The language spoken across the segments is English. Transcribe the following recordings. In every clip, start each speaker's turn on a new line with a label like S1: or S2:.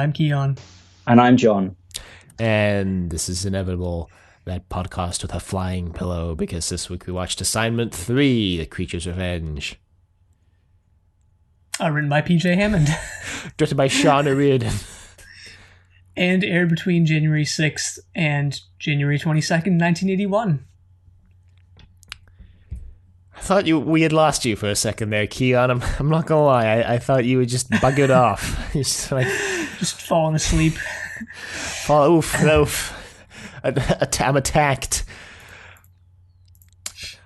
S1: I'm Keon.
S2: And I'm John.
S3: And this is Inevitable, that podcast with a flying pillow, because this week we watched Assignment 3, The Creature's Revenge.
S1: Written by PJ Hammond.
S3: Directed by Sean O'Riordan.
S1: And aired between January 6th and January 22nd, 1981.
S3: I thought we had lost you for a second there, Keon. I'm not gonna lie. I thought you were just buggered off.
S1: Just falling asleep.
S3: Oof. I'm attacked.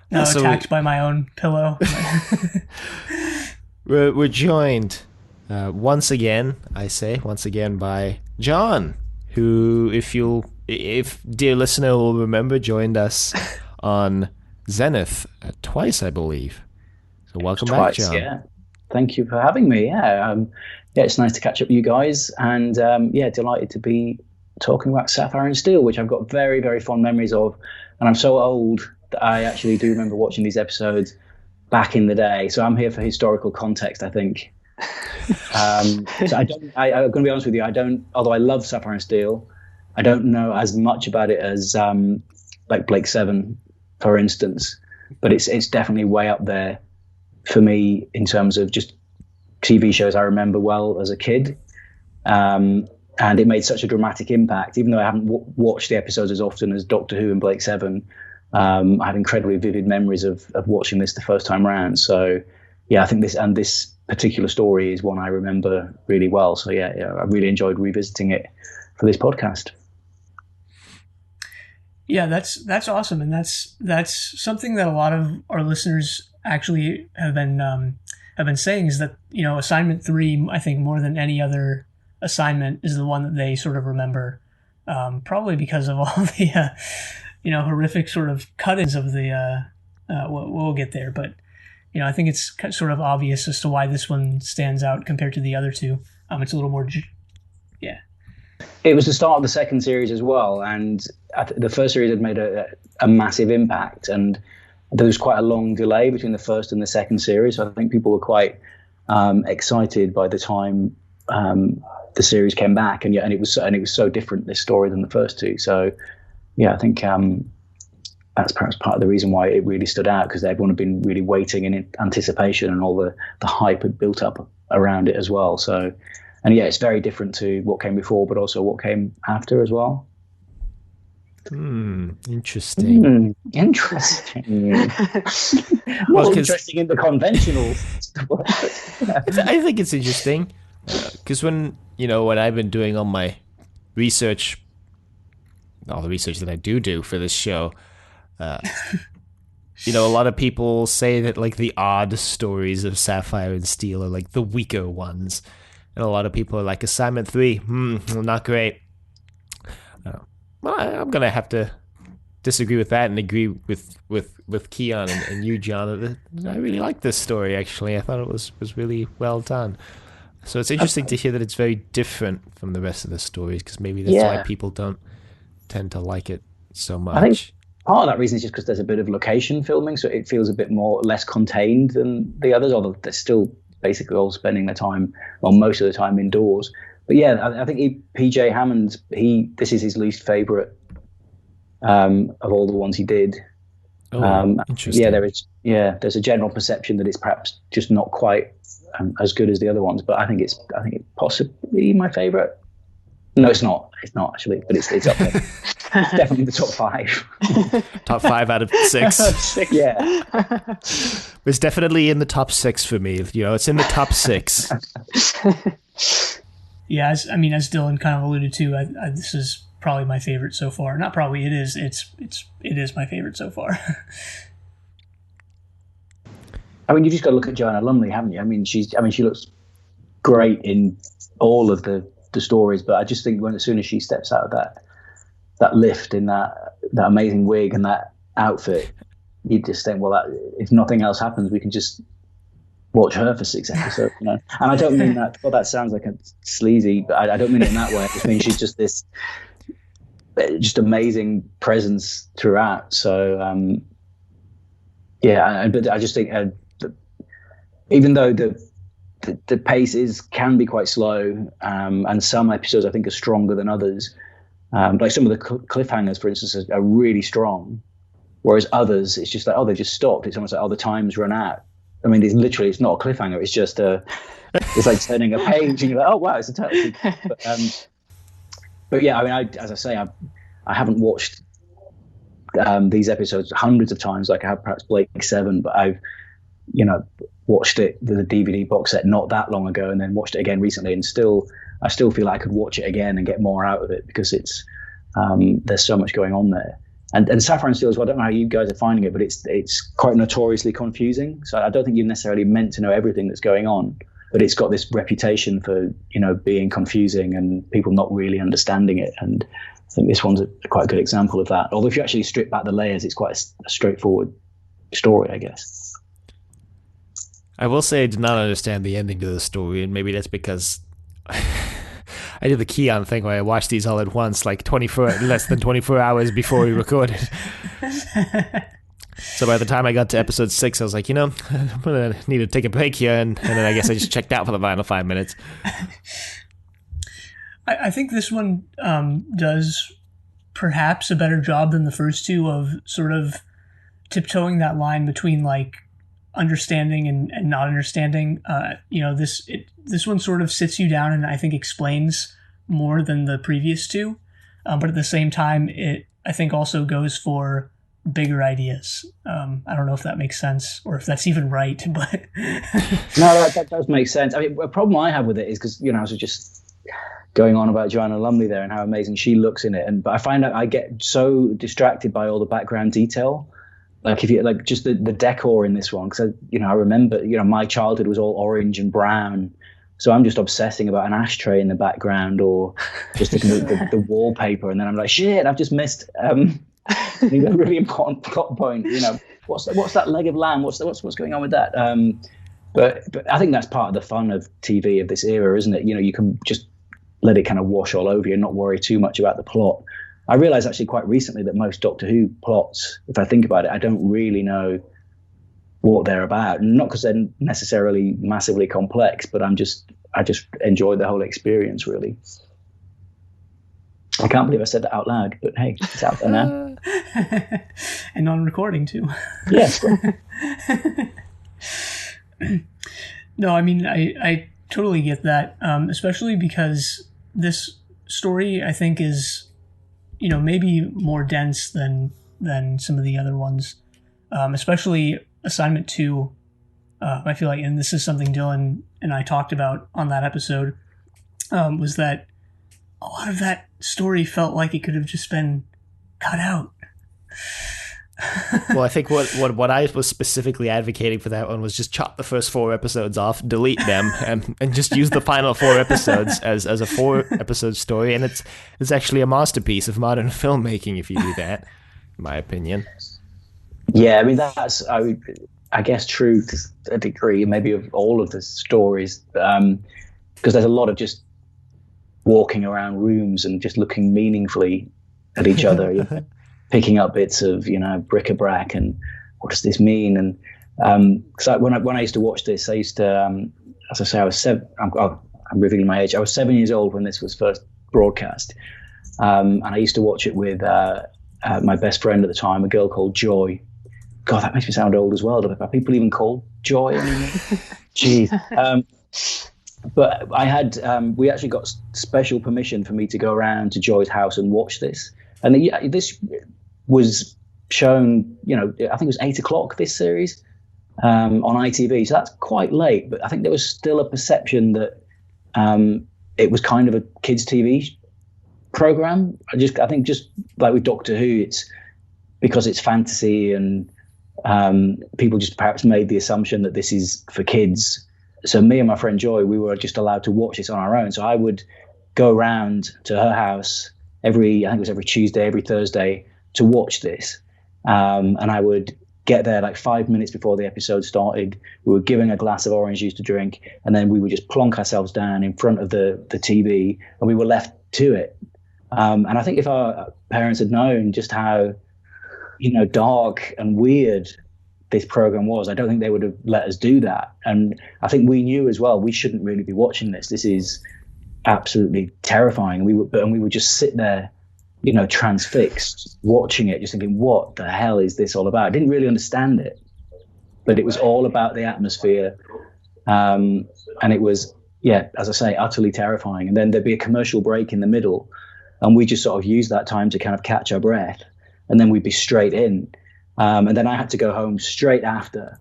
S1: No, attacked by my own pillow.
S3: We're joined once again by John, who, if dear listener will remember, joined us on Zenith twice, I believe. So welcome back, John.
S2: Yeah. Thank you for having me. It's nice to catch up with you guys, and delighted to be talking about Sapphire and Steel, which I've got very, very fond memories of, and I'm so old that I actually do remember watching these episodes back in the day. So I'm here for historical context, I think. I'm going to be honest with you. Although I love Sapphire and Steel, I don't know as much about it as like Blake Seven, for instance. But it's definitely way up there for me in terms of just TV shows I remember well as a kid. And it made such a dramatic impact, even though I haven't watched the episodes as often as Doctor Who and Blake Seven. I have incredibly vivid memories of watching this the first time around. So, yeah, I think this particular story is one I remember really well. So, yeah, I really enjoyed revisiting it for this podcast.
S1: Yeah, that's awesome, and that's something that a lot of our listeners actually have been saying, is that, you know, Assignment 3, I think more than any other assignment, is the one that they sort of remember, probably because of all the horrific sort of cut-ins of the we'll get there, but you know, I think it's sort of obvious as to why this one stands out compared to the other two. It's a little more
S2: It was the start of the second series as well, and the first series had made a massive impact, and there was quite a long delay between the first and the second series. So I think people were quite excited by the time the series came back, and it was so different, this story, than the first two. So yeah, I think that's perhaps part of the reason why it really stood out, because everyone had been really waiting in anticipation, and all the hype had built up around it as well. So, and yeah, it's very different to what came before, but also what came after as well.
S3: Interesting.
S2: Interesting. Well, interesting in the conventional.
S3: I think it's interesting because when I've been doing all my research, all the research that I do for this show, a lot of people say that like the odd stories of Sapphire and Steel are like the weaker ones, and a lot of people are like, Assignment 3, not great. Well, I'm gonna have to disagree with that and agree with Keon and you, John. I really like this story. Actually, I thought it was really well done. So it's interesting to hear that it's very different from the rest of the stories, because maybe that's why people don't tend to like it so much.
S2: I think part of that reason is just because there's a bit of location filming, so it feels a bit less contained than the others, although they're still basically all spending their time, well, most of the time indoors. But yeah, I think PJ Hammond, this is his least favourite of all the ones he did.
S3: Interesting.
S2: Yeah, there's a general perception that it's perhaps just not quite as good as the other ones, but I think it's possibly my favourite. No, it's not. It's not actually, but it's up there. It's definitely the top 5.
S3: Top 5 out of 6.
S2: Yeah,
S3: it's definitely in the top 6 for me. It's in the top 6.
S1: Yeah, as Dylan kind of alluded to, this is probably my favorite so far. Not probably, it is. It is my favorite so far.
S2: I mean, you just got to look at Joanna Lumley, haven't you? She looks great in all of the stories, but I just think as soon as she steps out of that lift in that amazing wig and that outfit, you just think, well, if nothing else happens, we can just watch her for 6 episodes, And I don't mean that. Well, that sounds like a sleazy, but I don't mean it in that way. I just mean she's just this just amazing presence throughout. So but I just think even though the the pace can be quite slow, and some episodes I think are stronger than others. Like some of the cliffhangers, for instance, are really strong, whereas others, it's just like, oh, they just stopped. It's almost like, oh, the time's run out. I mean, it's not a cliffhanger. It's just it's like turning a page, and you're like, oh wow, it's a title. But yeah, I mean, as I say, I haven't watched these episodes hundreds of times, like I have perhaps Blake 7, but I've watched the DVD box set not that long ago, and then watched it again recently, and I still feel like I could watch it again and get more out of it, because it's there's so much going on there. And Sapphire and Steel as well, I don't know how you guys are finding it, but it's quite notoriously confusing. So I don't think you're necessarily meant to know everything that's going on, but it's got this reputation for being confusing and people not really understanding it. And I think this one's quite a good example of that. Although if you actually strip back the layers, it's quite a straightforward story, I guess.
S3: I will say I did not understand the ending to the story, and maybe that's because I did the Keon thing where I watched these all at once, like less than 24 hours before we recorded. So by the time I got to episode 6, I was like, I'm going to need to take a break here, and then I guess I just checked out for the final 5 minutes.
S1: I think this one does perhaps a better job than the first two of sort of tiptoeing that line between like understanding and not understanding. This one sort of sits you down and I think explains more than the previous two, but at the same time it I think also goes for bigger ideas. I don't know if that makes sense or if that's even right, but
S2: no, that does make sense. I mean, a problem I have with it is because I was just going on about Joanna Lumley there and how amazing she looks in it, but I find out I get so distracted by all the background detail. Like if you like just the decor in this one, because I remember my childhood was all orange and brown, so I'm just obsessing about an ashtray in the background or just the wallpaper, and then I'm like, shit, I've just missed a really important plot point. What's that leg of lamb? What's going on with that? But I think that's part of the fun of TV of this era, isn't it? You can just let it kind of wash all over you and not worry too much about the plot. I realized actually quite recently that most Doctor Who plots, if I think about it, I don't really know what they're about. Not because they're necessarily massively complex, but I just enjoyed the whole experience, really. I can't believe I said that out loud, but hey, it's out there now.
S1: And on recording too.
S2: Yes.
S1: No, I mean, I totally get that, especially because this story, I think, is maybe more dense than some of the other ones, especially Assignment 2. I feel like, and this is something Dylan and I talked about on that episode, was that a lot of that story felt like it could have just been cut out.
S3: Well, I think what I was specifically advocating for that one was just chop the first 4 episodes off, delete them, and just use the final 4 episodes as a 4-episode story, and it's actually a masterpiece of modern filmmaking if you do that, in my opinion.
S2: Yeah, I mean that's I guess true to a degree, maybe of all of the stories, because there's a lot of just walking around rooms and just looking meaningfully at each other. Picking up bits of bric-a-brac and what does this mean? And so when I used to watch this, I used to as I say, I was 7. I'm revealing my age. I was 7 years old when this was first broadcast, and I used to watch it with my best friend at the time, a girl called Joy. God, that makes me sound old as well. Are people even called Joy anymore? Jeez. But I had we actually got special permission for me to go around to Joy's house and watch this. And this was shown, I think it was 8:00, this series, on ITV. So that's quite late, but I think there was still a perception that it was kind of a kids' TV program. I think just like with Doctor Who, it's because it's fantasy and people just perhaps made the assumption that this is for kids. So me and my friend Joy, we were just allowed to watch this on our own. So I would go round to her house I think it was every Tuesday, every Thursday to watch this. And I would get there like 5 minutes before the episode started. We were given a glass of orange juice to drink, and then we would just plonk ourselves down in front of the TV, and we were left to it. And I think if our parents had known just how, dark and weird this program was, I don't think they would have let us do that. And I think we knew as well, we shouldn't really be watching this. This is absolutely terrifying. We would just sit there, you know, transfixed, watching it, just thinking, what the hell is this all about? I didn't really understand it, but it was all about the atmosphere. And it was, yeah, as I say, utterly terrifying. And then there'd be a commercial break in the middle, and we just sort of used that time to kind of catch our breath, and then we'd be straight in. And then I had to go home straight after,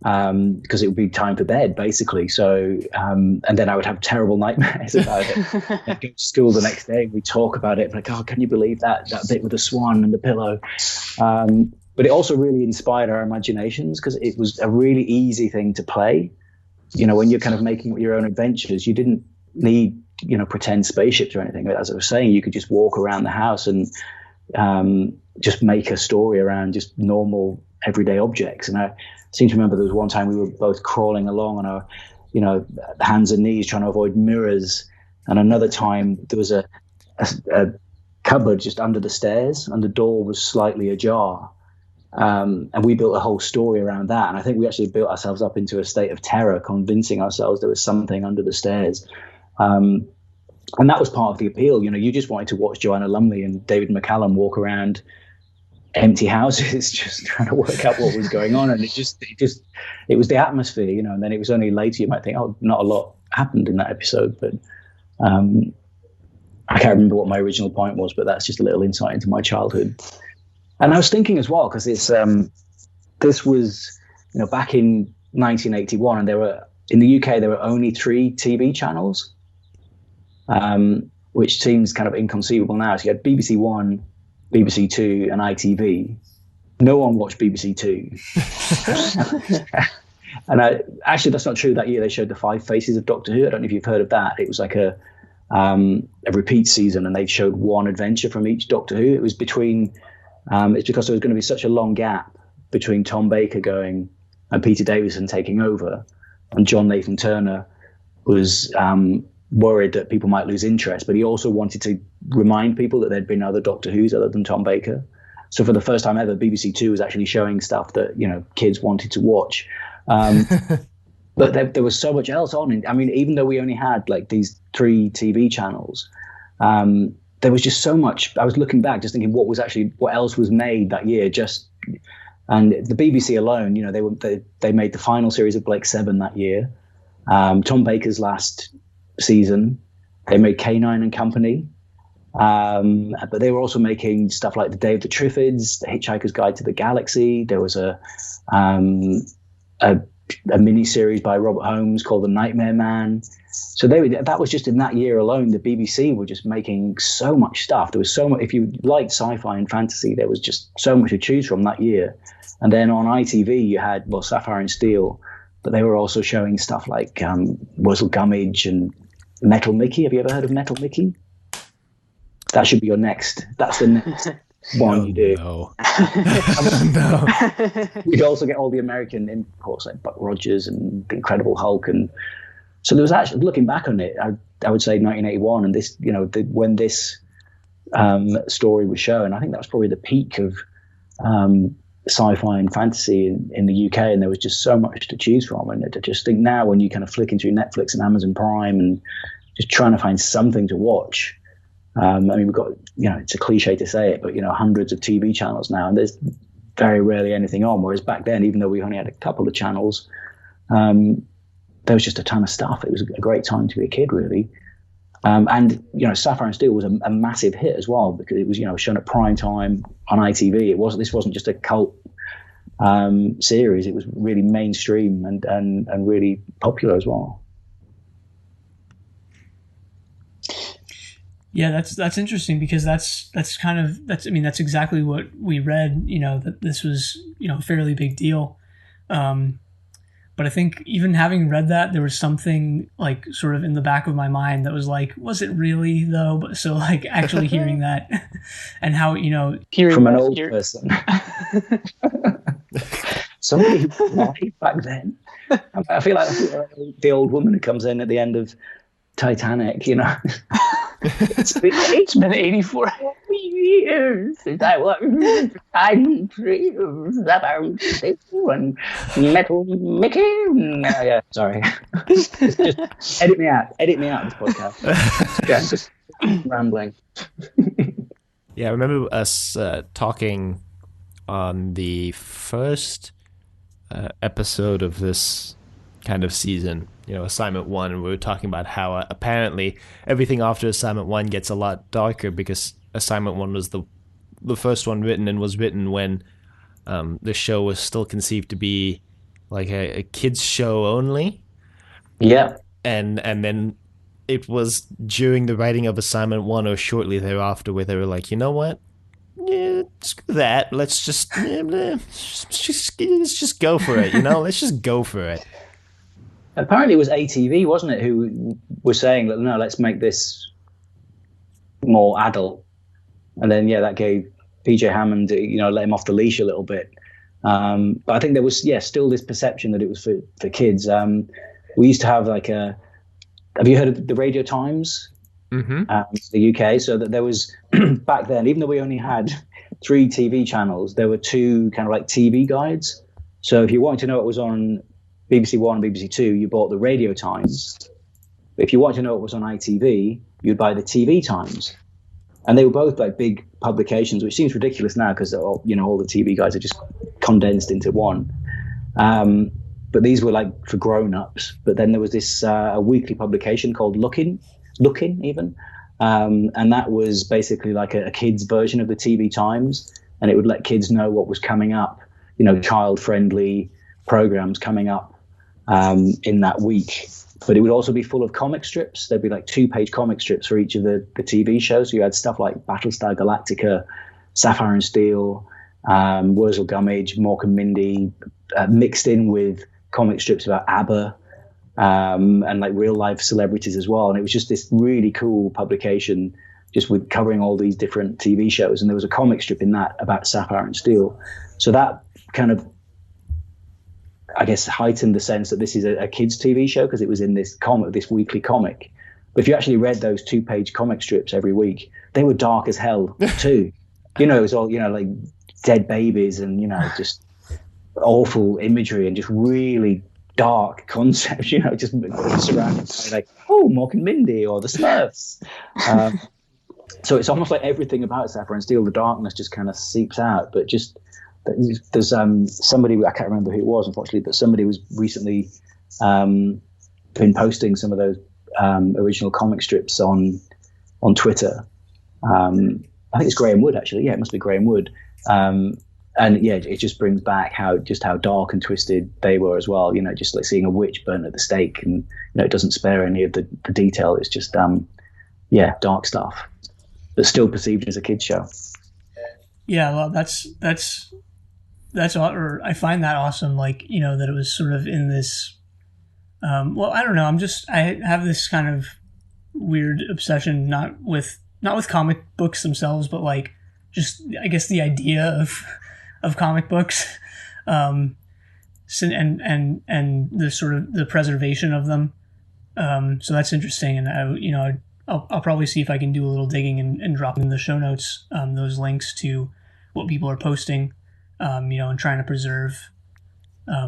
S2: because it would be time for bed, basically. So, and then I would have terrible nightmares about it. I'd go to school the next day, and we'd talk about it, like, oh, can you believe that bit with the swan and the pillow? But it also really inspired our imaginations, because it was a really easy thing to play. You know, when you're kind of making your own adventures, you didn't need, you know, pretend spaceships or anything. As I was saying, you could just walk around the house and just make a story around just normal everyday objects. And I seem to remember there was one time we were both crawling along on our, you know, hands and knees trying to avoid mirrors. And another time there was a cupboard just under the stairs, and the door was slightly ajar. And we built a whole story around that. And I think we actually built ourselves up into a state of terror, convincing ourselves there was something under the stairs. And that was part of the appeal. You know, you just wanted to watch Joanna Lumley and David McCallum walk around empty houses, just trying to work out what was going on. And it was the atmosphere, you know. And then it was only later you might think, oh, not a lot happened in that episode. But I can't remember what my original point was, but that's just a little insight into my childhood. And I was thinking as well, because this was, you know, back in 1981, and in the UK there were only 3 TV channels, which seems kind of inconceivable now. So you had BBC One, BBC Two, and ITV. No one watched BBC Two. And actually, that's not true. That year they showed the 5 Faces of Doctor Who. I don't know if you've heard of that. It was like a repeat season, and they showed one adventure from each Doctor Who. It was between. It's because there was going to be such a long gap between Tom Baker going and Peter Davison taking over, and John Nathan Turner was worried that people might lose interest, but he also wanted to remind people that there'd been other Doctor Who's other than Tom Baker. So for the first time ever, BBC Two was actually showing stuff that, you know, kids wanted to watch. But there was so much else on. I mean, even though we only had like these 3 TV channels, there was just so much. I was looking back, just thinking what else was made that year. And the BBC alone, you know, they made the final series of Blake Seven that year. Tom Baker's last season, they made K9 and Company. But they were also making stuff like The Day of the Triffids, The Hitchhiker's Guide to the Galaxy. There was a mini series by Robert Holmes called The Nightmare Man. So that was just in that year alone. The BBC were just making so much stuff. There was so much. If you liked sci-fi and fantasy, there was just so much to choose from that year. And then on ITV, you had Sapphire and Steel, but they were also showing stuff like Wurzel Gummidge and Metal Mickey. Have you ever heard of Metal Mickey? That should be your next. That's the next one you do. No. No. We'd also get all the American imports like Buck Rogers and The Incredible Hulk, and so there was actually, looking back on it, I would say 1981, and this, you know, when this story was shown, I think that was probably the peak of sci-fi and fantasy in the UK, and there was just so much to choose from. And I just think now, when you kind of flicking through Netflix and Amazon Prime and just trying to find something to watch, I mean, we've got, you know, it's a cliche to say it, but, you know, hundreds of TV channels now, and there's very rarely anything on. Whereas back then, even though we only had a couple of channels, there was just a ton of stuff. It was a great time to be a kid, really. And, you know, Sapphire and Steel was a massive hit as well, because it was, you know, shown at prime time on ITV. This wasn't just a cult series. It was really mainstream and really popular as well.
S1: Yeah, that's interesting, because that's exactly what we read, you know, that this was, you know, a fairly big deal. But I think even having read that, there was something like sort of in the back of my mind that was like, was it really though? But so like actually hearing that and how, you know,
S2: from an old person, somebody who lied back then. I feel like the old woman who comes in at the end of Titanic, you know.
S4: It's been 84.
S2: years since I was I'm Sapphire and Steel and Metal Mickey. Yeah, sorry. Just edit me out. Edit me out of this podcast. Yeah, just rambling.
S3: Yeah, I remember us talking on the first episode of this kind of season, assignment 1, and we were talking about how apparently everything after assignment 1 gets a lot darker because assignment 1 was the first one written and was written when the show was still conceived to be like a kids show only.
S2: Yeah.
S3: And then it was during the writing of assignment 1 or shortly thereafter where they were like, you know what? Yeah, screw that. Let's just go for it, Let's just go for it.
S2: Apparently it was ATV, wasn't it, who was saying that, no, let's make this more adult. And then, that gave PJ Hammond, let him off the leash a little bit. But I think there was, still this perception that it was for kids. We used to have have you heard of the Radio Times?
S3: Mm-hmm.
S2: The UK? So that there was, back then, even though we only had 3 TV channels, there were 2 kind of like TV guides. So if you wanted to know what was on BBC One and BBC Two, you bought the Radio Times. But if you wanted to know what was on ITV, you'd buy the TV Times. And they were both like big publications, which seems ridiculous now because all the TV guides are just condensed into one. But these were like for grown-ups. But then there was this a weekly publication called Lookin' even. And that was basically like a kid's version of the TV Times. And it would let kids know what was coming up, child-friendly programs coming up in that week. But it would also be full of comic strips. There'd be like 2-page comic strips for each of the TV shows. So you had stuff like Battlestar Galactica, Sapphire and Steel, Wurzel Gummidge, Mork and Mindy, mixed in with comic strips about ABBA and like real life celebrities as well. And it was just this really cool publication just with covering all these different TV shows. And there was a comic strip in that about Sapphire and Steel. So that kind of, I guess, heightened the sense that this is a kids' TV show because it was in this weekly comic. But if you actually read those 2-page comic strips every week, they were dark as hell too. It was all, like dead babies and, just awful imagery and just really dark concepts, just surrounded by like, Mork and Mindy or the Smurfs. So it's almost like everything about Sapphire and Steel, the darkness just kind of seeps out, but just there's somebody, I can't remember who it was, unfortunately, but somebody was recently been posting some of those original comic strips on Twitter. I think it's Graham Wood, actually. Yeah, it must be Graham Wood. And it just brings back how dark and twisted they were as well. Just like seeing a witch burn at the stake, and it doesn't spare any of the detail. It's just dark stuff, but still perceived as a kids show.
S1: Yeah, well, that's or I find that awesome. Like, that it was sort of in this. Well, I don't know. I have this kind of weird obsession, not with comic books themselves, but like just, I guess, the idea of comic books, and the sort of the preservation of them. So that's interesting, and I'll probably see if I can do a little digging and drop in the show notes those links to what people are posting, and trying to preserve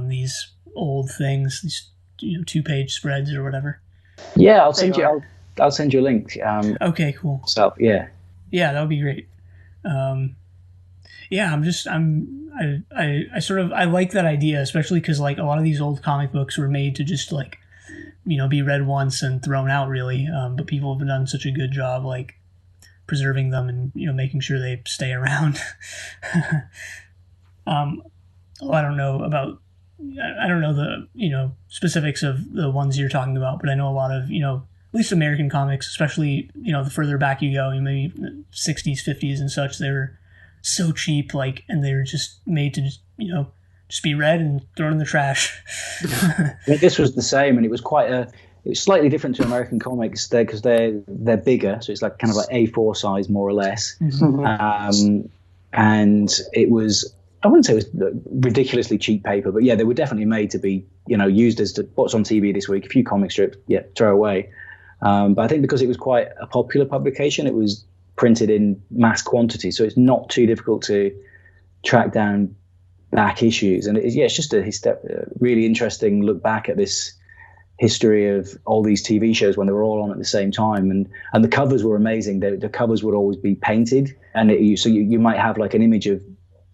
S1: these old things, these 2-page spreads or whatever.
S2: Yeah, I'll send you a link.
S1: Okay, cool.
S2: So yeah,
S1: that would be great. I like that idea, especially because like a lot of these old comic books were made to just like, be read once and thrown out really. But people have done such a good job like preserving them and, making sure they stay around. I don't know the, specifics of the ones you're talking about, but I know a lot of, at least American comics, especially, the further back you go, maybe 60s, 50s and such, they were so cheap, like, and they were just made to just, just be read and thrown in the trash.
S2: I mean, this was the same, and it was slightly different to American comics there because they're bigger, so it's like kind of like A4 size more or less. Mm-hmm. And it was, I wouldn't say it was ridiculously cheap paper, but yeah, they were definitely made to be, used as what's on TV this week, a few comic strips, throw away. But I think because it was quite a popular publication, it was printed in mass quantity, so it's not too difficult to track down back issues. And it's just a really interesting look back at this history of all these TV shows when they were all on at the same time, and the covers were amazing. The covers would always be painted, and you might have like an image of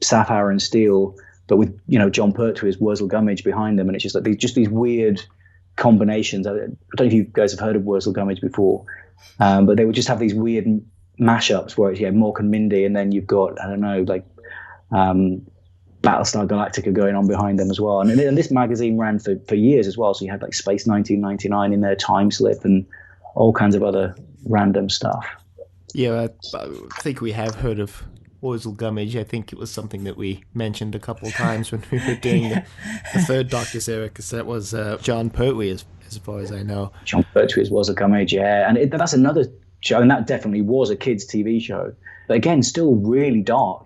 S2: Sapphire and Steel, but with John Pertwee's Wurzel Gummidge behind them, and it's just like these weird combinations. I don't know if you guys have heard of Wurzel Gummidge before, but they would just have these weird mashups where it's Mork and Mindy, and then you've got, I don't know, like Battlestar Galactica going on behind them as well. And this magazine ran for years as well. So you had like Space 1999 in there, Time Slip, and all kinds of other random stuff.
S3: Yeah, I think we have heard of Wurzel Gummidge. I think it was something that we mentioned a couple of times when we were doing the third Doctor's era, because that was John Pertwee, as far as I know. John
S2: Pertwee's Wurzel Gummidge, yeah. And that's another show, and that definitely was a kids' TV show. But again, still really dark.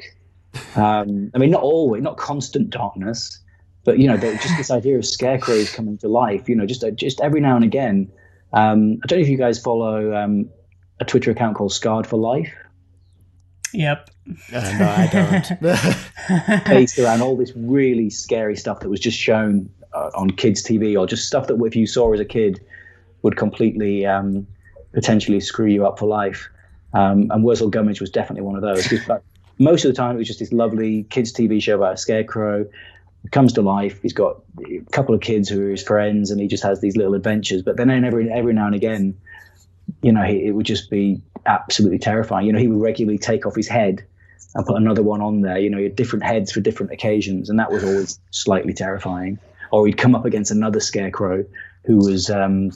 S2: I mean, not always, not constant darkness, but just this idea of scarecrows coming to life. Just every now and again. I don't know if you guys follow a Twitter account called Scarred for Life.
S1: Yep.
S3: No, I don't.
S2: Based around all this really scary stuff that was just shown on kids' TV, or just stuff that if you saw as a kid would completely potentially screw you up for life. And Wurzel Gummidge was definitely one of those. Most of the time, it was just this lovely kids' TV show about a scarecrow. He comes to life. He's got a couple of kids who are his friends, and he just has these little adventures. But then every now and again, it would just be absolutely terrifying. He would regularly take off his head and put another one on there. He had different heads for different occasions, and that was always slightly terrifying. Or he'd come up against another scarecrow who was who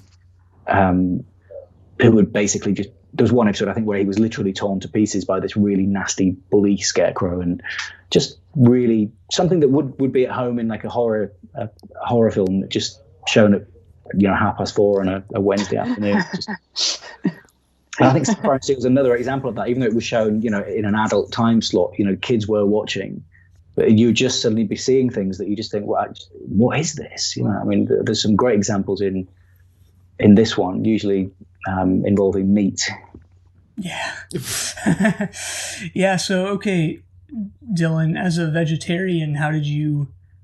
S2: would basically just. There was one episode, I think, where he was literally torn to pieces by this really nasty bully scarecrow, and just really something that would be at home in like a horror film, just shown at 4:30 on a Wednesday afternoon. And I think Sapphire and Steel was another example of that. Even though it was shown, in an adult time slot, kids were watching, but you just suddenly be seeing things that you just think, what is this? I mean, there's some great examples in this one, usually involving meat.
S1: Yeah. Yeah. So, okay, Dylan, as a vegetarian,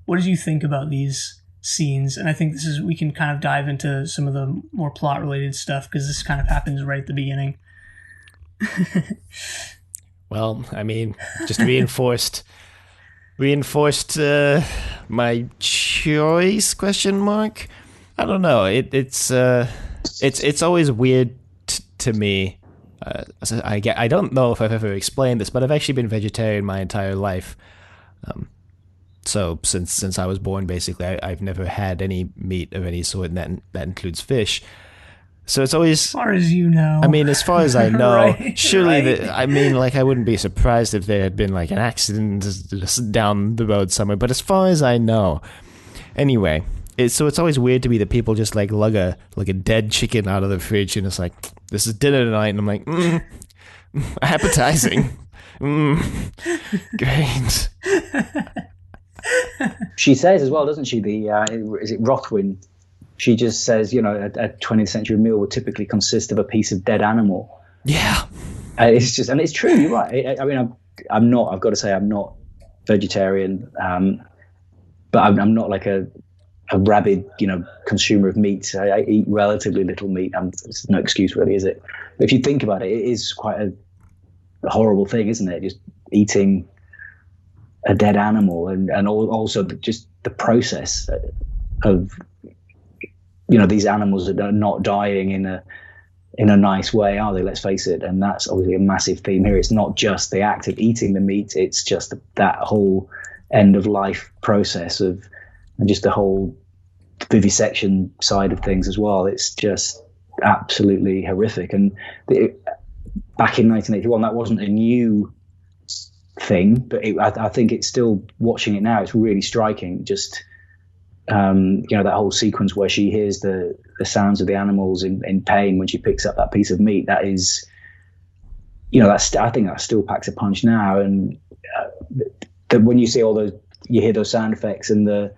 S1: what did you think about these scenes? And I think we can kind of dive into some of the more plot related stuff, because this kind of happens right at the beginning.
S3: Well, I mean, just reinforced my choice, question mark. I don't know. It's always weird to me. I don't know if I've ever explained this, but I've actually been vegetarian my entire life. So since I was born, basically, I've never had any meat of any sort, and that includes fish. So it's always,
S1: as far as you know.
S3: I mean, as far as I know,
S1: right,
S3: surely
S1: right.
S3: I wouldn't be surprised if there had been like an accident down the road somewhere. But as far as I know, anyway. It's always weird to me that people just like lug a dead chicken out of the fridge, and it's like, this is dinner tonight, and I'm like, appetizing, great.
S2: She says as well, doesn't she? Is it Rothwin? She just says, a 20th century meal would typically consist of a piece of dead animal.
S3: Yeah,
S2: and it's true. You're right. I mean, I'm not. I've got to say, I'm not vegetarian, but I'm not like a rabid, consumer of meat. I eat relatively little meat. It's no excuse, really, is it? But if you think about it, it is quite a horrible thing, isn't it? Just eating a dead animal, and also just the process of, these animals that are not dying in a nice way, are they? Let's face it. And that's obviously a massive theme here. It's not just the act of eating the meat; it's just that whole end of life process and just the whole vivisection side of things as well. It's just absolutely horrific. And back in 1981, that wasn't a new thing, but I think it's still, watching it now, it's really striking. Just, that whole sequence where she hears the sounds of the animals in pain when she picks up that piece of meat. That is, I think that still packs a punch now. And when you see you hear those sound effects and the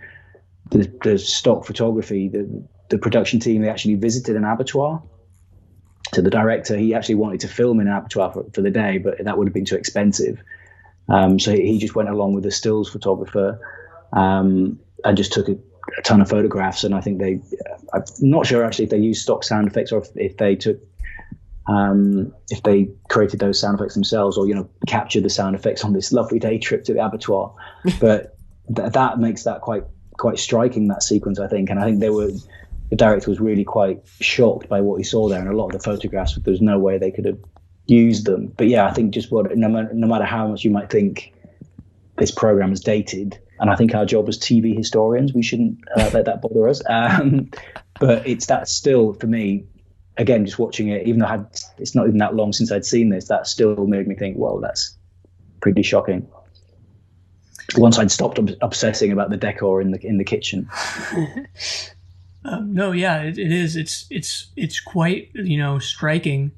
S2: stock photography, the production team, they actually visited an abattoir So the director, he actually wanted to film in an abattoir for the day, but that would have been too expensive. So he just went along with the stills photographer and just took a ton of photographs. And I think I'm not sure actually if they used stock sound effects or if they took, if they created those sound effects themselves, or, captured the sound effects on this lovely day trip to the abattoir. But that makes that quite striking, that sequence, I think. And I think the director was really quite shocked by what he saw there, and a lot of the photographs, there's no way they could have used them. But yeah, I think just no matter how much you might think this program is dated, and I think our job as TV historians, we shouldn't let that bother us. But that's still, for me, again, just watching it, even though it's not even that long since I'd seen this, that still made me think, well, that's pretty shocking. Once I'd stopped obsessing about the decor in the kitchen.
S1: No, yeah, it is. It's quite, striking,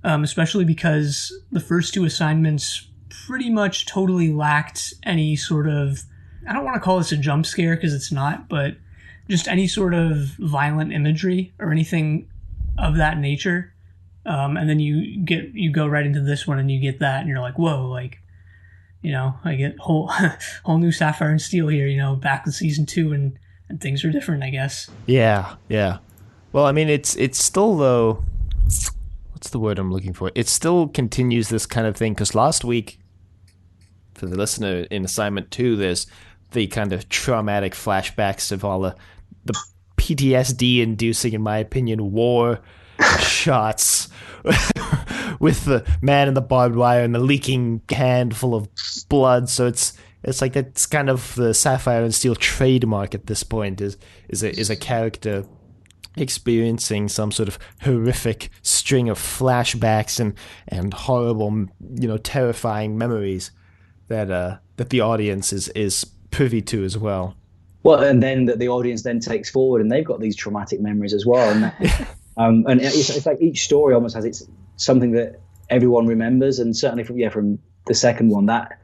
S1: especially because the first two assignments pretty much totally lacked any sort of, I don't want to call this a jump scare because it's not, but just any sort of violent imagery or anything of that nature. And then you go right into this one and you get that, and you're like, whoa, like, I get whole new Sapphire and Steel here, back in season 2, and things are different, I guess.
S3: Yeah. Well, I mean, it's still, though, what's the word I'm looking for? It still continues this kind of thing, because last week, for the listener, in assignment 2, there's the kind of traumatic flashbacks of all the PTSD-inducing, in my opinion, war shots with the man in the barbed wire and the leaking hand full of blood. So it's like that's kind of the Sapphire and Steel trademark at this point, is a character experiencing some sort of horrific string of flashbacks and horrible, terrifying memories that the audience is privy to as well.
S2: Well, and then that the audience then takes forward, and they've got these traumatic memories as well. And and it's like each story almost has something that everyone remembers, and certainly from the second one, that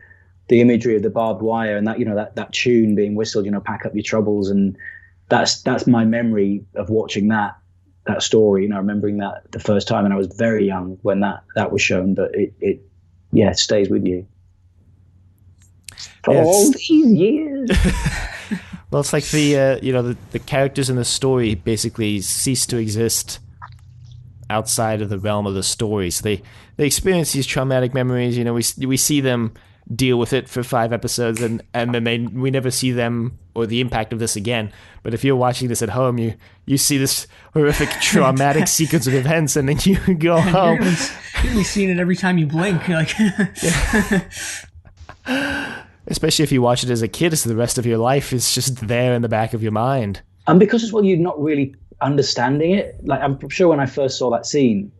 S2: the imagery of the barbed wire and that tune being whistled, pack up your troubles, and that's my memory of watching that story. Remembering that the first time, and I was very young when that was shown, but it stays with you for all these years.
S3: Well, it's like the characters in the story basically cease to exist outside of the realm of the story. So they experience these traumatic memories. We see them deal with it for 5 episodes, and then we never see them or the impact of this again. But if you're watching this at home, you see this horrific traumatic sequence of events, and then you go home.
S1: You're really seeing it every time you blink. Like.
S3: Especially if you watch it as a kid, so the rest of your life is just there in the back of your mind.
S2: And because as well, you're not really understanding it. Like, I'm sure when I first saw that scene,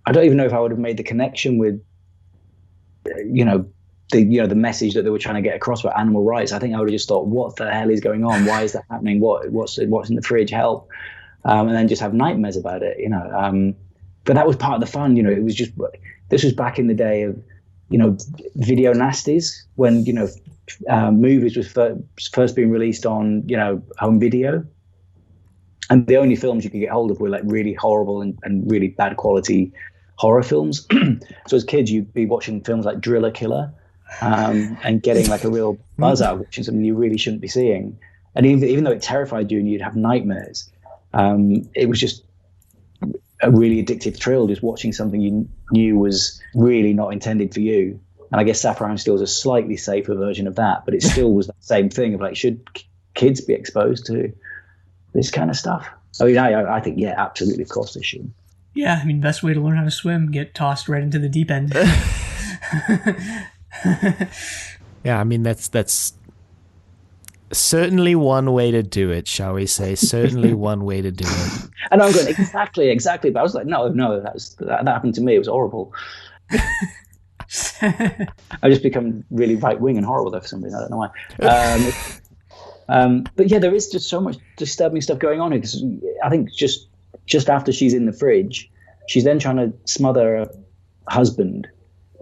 S2: I don't even know if I would have made the connection with, the message that they were trying to get across about animal rights. I think I would have just thought, what the hell is going on? Why is that happening? What's in the fridge? Help! And then just have nightmares about it. But that was part of the fun. It was just, this was back in the day of, video nasties, when, movies was first being released on, home video. And the only films you could get hold of were like really horrible and really bad quality horror films. So as kids, you'd be watching films like Driller Killer and getting like a real buzz out of watching something you really shouldn't be seeing. And even though it terrified you and you'd have nightmares, it was just a really addictive thrill, just watching something you knew was really not intended for you. And I guess Sapphire and Steel is a slightly safer version of that, but it still was that same thing of like, should kids be exposed to this kind of stuff? I mean, I think, yeah, absolutely, of course they should.
S1: Yeah, I mean, best way to learn how to swim, get tossed right into the deep end.
S3: Yeah, I mean, that's certainly one way to do it, shall we say? Certainly one way to do it.
S2: And I'm going, exactly. But I was like, no, that happened to me. It was horrible. I just become really right wing and horrible there for some reason. I don't know why. But yeah, there is just so much disturbing stuff going on here, because I think just after she's in the fridge, she's then trying to smother her husband.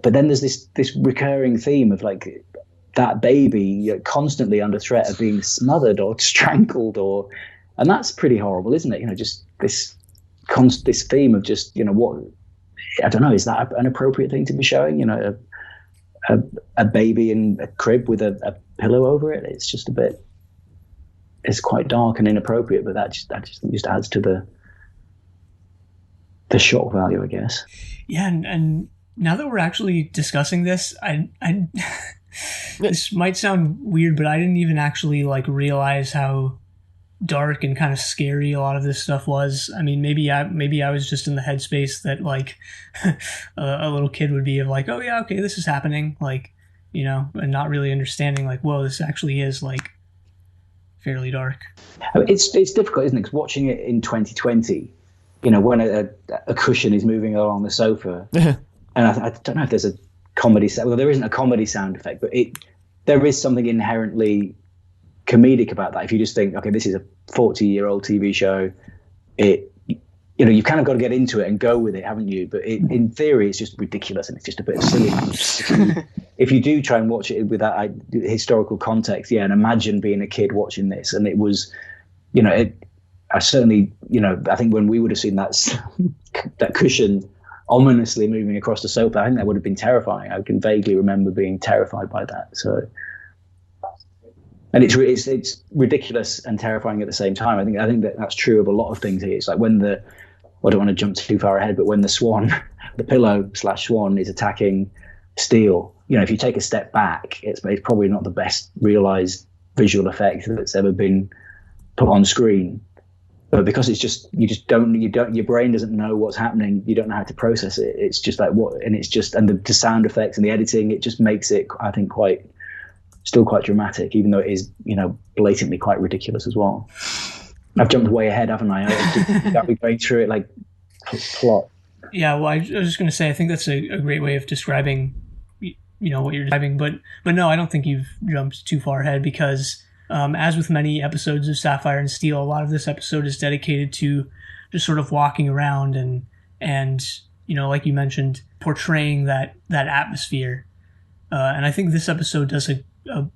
S2: But then there's this recurring theme of like that baby constantly under threat of being smothered or strangled, and that's pretty horrible, isn't it? Just this this theme of just, what, I don't know, is that an appropriate thing to be showing? A baby in a crib with a pillow over it. It's just it's quite dark and inappropriate, but that just adds to the shock value, I guess.
S1: Yeah, and now that we're actually discussing this, I this might sound weird, but I didn't even actually like realize how dark and kind of scary a lot of this stuff was. I mean, maybe I was just in the headspace that like a little kid would be of like, oh yeah, okay, this is happening, like, and not really understanding like, whoa, this actually is like fairly dark.
S2: I mean, it's difficult, isn't it? 'Cause watching it in 2020, when a cushion is moving along the sofa, and I don't know if there's a comedy sound. Well, there isn't a comedy sound effect, but there is something inherently comedic about that. If you just think, okay, this is a 40-year-old TV show, you've kind of got to get into it and go with it, haven't you? But in theory, it's just ridiculous and it's just a bit of silly. If you do try and watch it with that historical context, yeah, and imagine being a kid watching this, and it was, I certainly, I think when we would have seen that cushion ominously moving across the sofa, I think that would have been terrifying. I can vaguely remember being terrified by that. So, and it's ridiculous and terrifying at the same time. I think that's true of a lot of things here. It's like when I don't want to jump too far ahead, but when the swan, the pillow/swan is attacking Steel, if you take a step back, it's probably not the best realized visual effect that's ever been put on screen. But because your brain doesn't know what's happening, you don't know how to process it. It's just like and the sound effects and the editing, it just makes it, I think, still quite dramatic, even though it is, blatantly quite ridiculous as well. I've jumped way ahead, haven't I? I've been going through it like plot.
S1: Yeah, well, I was just going to say, I think that's a great way of describing, what you're describing. But no, I don't think you've jumped too far ahead because, as with many episodes of Sapphire and Steel, a lot of this episode is dedicated to just sort of walking around and like you mentioned, portraying that atmosphere. And I think this episode does a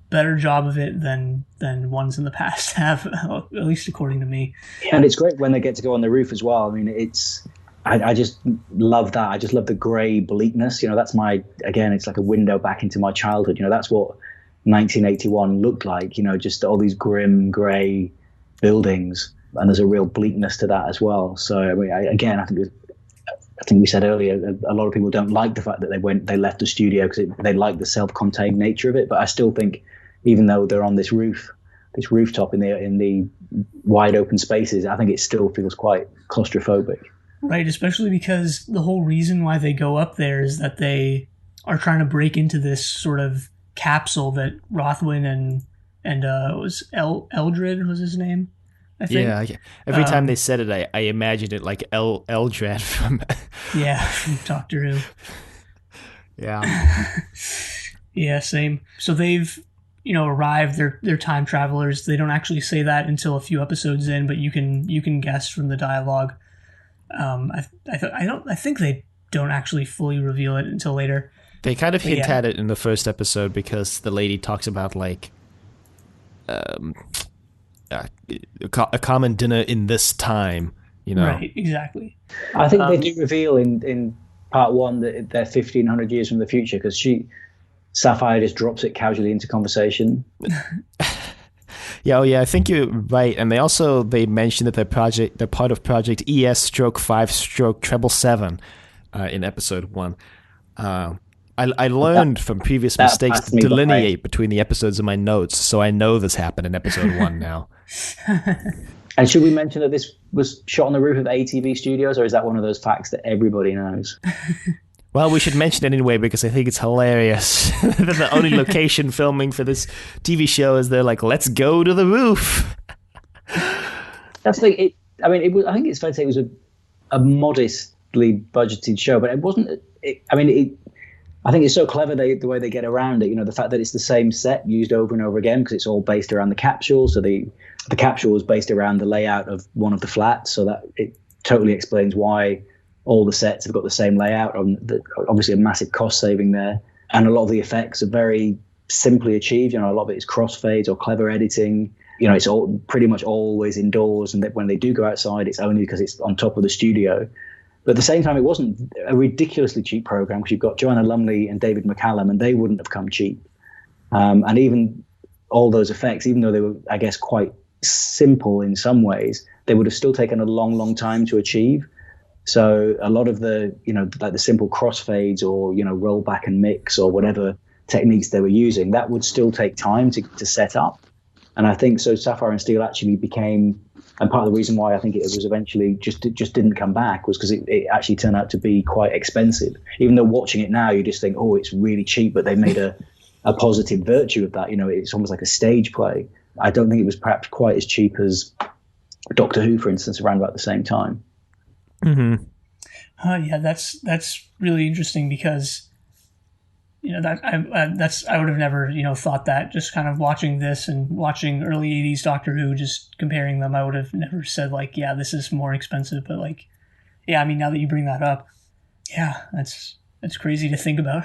S1: better job of it than ones in the past have, at least according to me.
S2: And it's great when they get to go on the roof as well. I mean, I just love that. I just love the grey bleakness. That's it's like a window back into my childhood. That's what 1981 looked like, just all these grim grey buildings, and there's a real bleakness to that as well. So I mean, I think we said earlier, a lot of people don't like the fact that they left the studio because they like the self-contained nature of it. But I still think, even though they're on this rooftop in the wide open spaces, I think it still feels quite claustrophobic.
S1: Right, especially because the whole reason why they go up there is that they are trying to break into this sort of capsule that Rothwin and was Eldred was his name, I think.
S3: Yeah. Every time they said it, I imagined it like Eldred from
S1: from Doctor Who.
S3: Yeah.
S1: Yeah, same. So they've arrived. They're time travelers. They don't actually say that until a few episodes in, but you can guess from the dialogue. I think they don't actually fully reveal it until later.
S3: They kind of hint at it in the first episode because the lady talks about like a common dinner in this time,
S1: Right, exactly.
S2: I think they do reveal in part one that they're 1,500 years from the future because Sapphire just drops it casually into conversation.
S3: Yeah, I think you're right. And they mentioned that they're part of Project ES/5/777 in episode 1. I learned from previous mistakes to delineate between the episodes in my notes, so I know this happened in episode 1 now.
S2: And should we mention that this was shot on the roof of ATV Studios, or is that one of those facts that everybody knows?
S3: Well, we should mention it anyway because I think it's hilarious. The only location filming for this TV show is they're like, let's go to the roof.
S2: That's the thing. I think it's fair to say it was a modestly budgeted show, but it wasn't. I think it's so clever the way they get around it. The fact that it's the same set used over and over again because it's all based around the capsule. So the capsule was based around the layout of one of the flats, so that it totally explains why all the sets have got the same layout. Obviously, a massive cost saving there, and a lot of the effects are very simply achieved. A lot of it is crossfades or clever editing. it's all pretty much always indoors, and that when they do go outside, it's only because it's on top of the studio. But at the same time, it wasn't a ridiculously cheap program, because you've got Joanna Lumley and David McCallum, and they wouldn't have come cheap. And even all those effects, even though they were, I guess, quite simple in some ways, they would have still taken a long, long time to achieve. So a lot of the, like the simple crossfades or, roll back and mix or whatever techniques they were using, that would still take time to set up. And I think so Sapphire and Steel actually became, and part of the reason why I think it was eventually just didn't come back was because it actually turned out to be quite expensive. Even though watching it now, you just think, oh, it's really cheap, but they made a positive virtue of that. It's almost like a stage play. I don't think it was perhaps quite as cheap as Doctor Who, for instance, around about the same time.
S3: Mm-hmm.
S1: Yeah, that's really interesting, because I would have never thought that. Just kind of watching this and watching early 80s Doctor Who, just comparing them, I would have never said like, yeah, this is more expensive. But like, yeah, I mean, now that you bring that up, yeah, that's crazy to think about.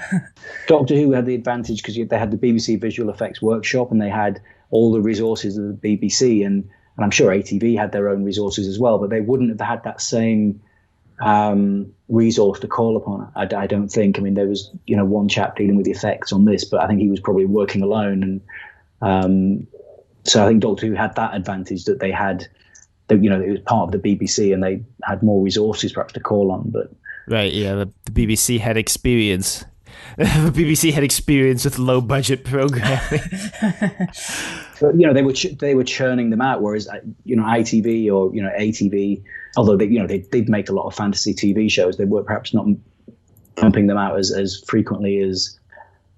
S2: Doctor Who had the advantage because they had the BBC Visual Effects Workshop, and they had all the resources of the BBC, and I'm sure ATV had their own resources as well, but they wouldn't have had that same resource to call upon. I don't think. I mean, there was one chap dealing with the effects on this, but I think he was probably working alone, and so I think Doctor Who had that advantage, that they had, it was part of the BBC, and they had more resources perhaps to call on. But
S3: right, yeah, the BBC had experience. The BBC had experience with low budget programming.
S2: But they were churning them out, whereas ITV or ATV, although they'd make a lot of fantasy TV shows, they were perhaps not pumping them out as frequently as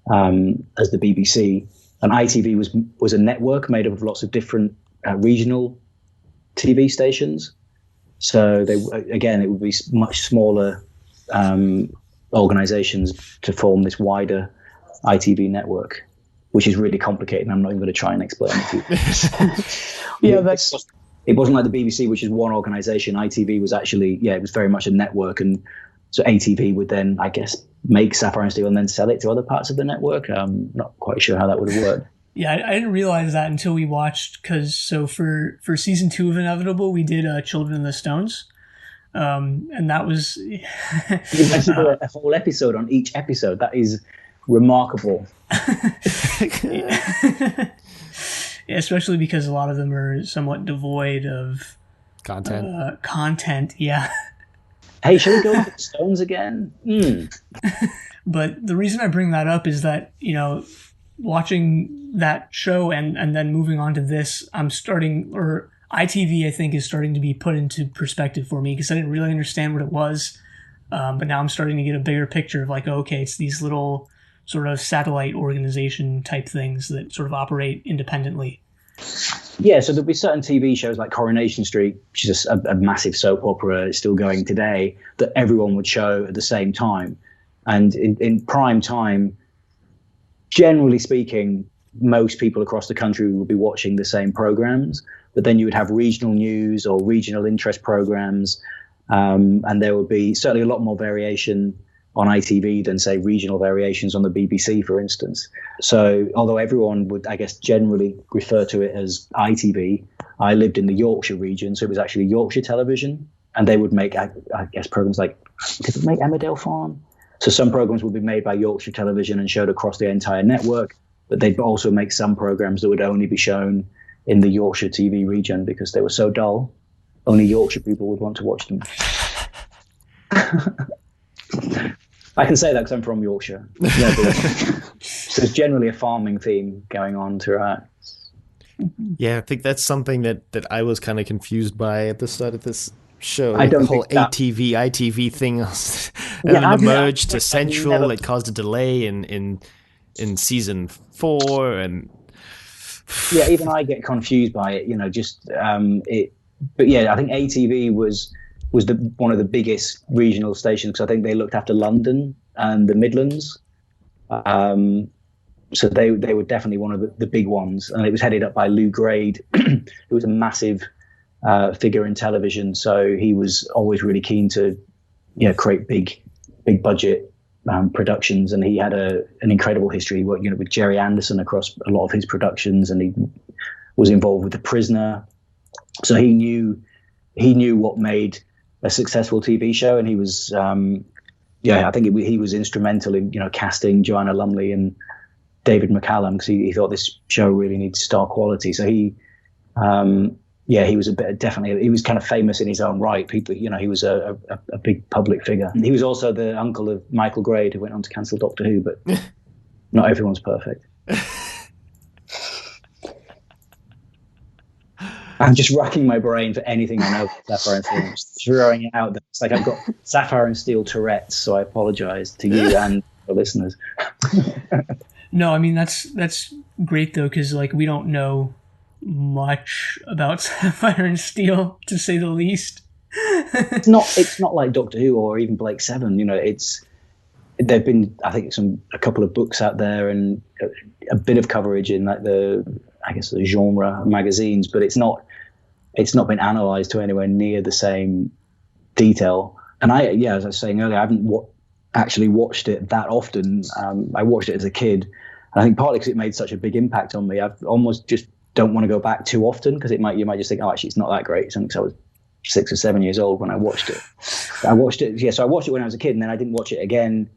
S2: the BBC. And ITV was a network made up of lots of different regional TV stations. So it would be much smaller organizations to form this wider ITV network, which is really complicated, and I'm not even going to try and explain it to you.
S1: Yeah,
S2: it wasn't like the BBC, which is one organization. ITV was actually, it was very much a network, and so ATV would then, I guess, make Sapphire and Steel and then sell it to other parts of the network. I'm not quite sure how that would have worked.
S1: Yeah, I didn't realize that until we watched, because for season 2 of Inevitable, we did Children of the Stones. And that was
S2: you mentioned a whole episode on each episode. That is remarkable.
S1: Yeah, especially because a lot of them are somewhat devoid of content. Yeah.
S2: Hey, shall we go with the Stones again?
S1: But the reason I bring that up is that watching that show and then moving on to this, ITV, I think, is starting to be put into perspective for me, because I didn't really understand what it was. But now I'm starting to get a bigger picture of like, okay, it's these little sort of satellite organization type things that sort of operate independently.
S2: Yeah, so there'll be certain TV shows like Coronation Street, which is a massive soap opera, still going today, that everyone would show at the same time. And in prime time, generally speaking, most people across the country will be watching the same programs. But then you would have regional news or regional interest programs, and there would be certainly a lot more variation on ITV than, say, regional variations on the BBC, for instance. So although everyone would, I guess, generally refer to it as ITV, I lived in the Yorkshire region, so it was actually Yorkshire Television, and they would make, I guess, programs like, did it make Emmerdale Farm? So some programs would be made by Yorkshire Television and showed across the entire network, but they'd also make some programs that would only be shown in the Yorkshire TV region because they were so dull. Only Yorkshire people would want to watch them. I can say that because I'm from Yorkshire. Yeah, so there's generally a farming theme going on throughout.
S3: Yeah, I think that's something that I was kind of confused by at the start of this show.
S2: I don't
S3: the whole
S2: think
S3: ATV, ITV thing. And then the merge to Central, it caused a delay in season 4, and
S2: yeah, even I get confused by it. It. But yeah, I think ATV was one of the biggest regional stations because I think they looked after London and the Midlands. So they were definitely one of the big ones, and it was headed up by Lou Grade, who was a massive figure in television. So he was always really keen to create big budget productions, and he had an incredible history working with Jerry Anderson across a lot of his productions, and he was involved with The Prisoner, so he knew what made a successful TV show, and he was I think he was instrumental in casting Joanna Lumley and David McCallum, because he thought this show really needs star quality. So he was he was kind of famous in his own right. People, he was a big public figure. He was also the uncle of Michael Grade, who went on to cancel Doctor Who, but not everyone's perfect. I'm just racking my brain for anything I know about Sapphire and Steel. I'm just throwing it out there. It's like I've got Sapphire and Steel Tourette's, so I apologize to you and the listeners.
S1: No, I mean, that's great, though, because, like, we don't know much about Sapphire and Steel, to say the least.
S2: It's not like Doctor Who or even Blake Seven. There've been, I think, a couple of books out there and a bit of coverage in like the genre magazines, but it's not been analysed to anywhere near the same detail. And as I was saying earlier, I haven't actually watched it that often. I watched it as a kid, and I think partly because it made such a big impact on me, I've almost just don't want to go back too often, because you might just think, oh, actually, it's not that great. Because I was 6 or 7 years old when I watched it. So I watched it when I was a kid, and then I didn't watch it again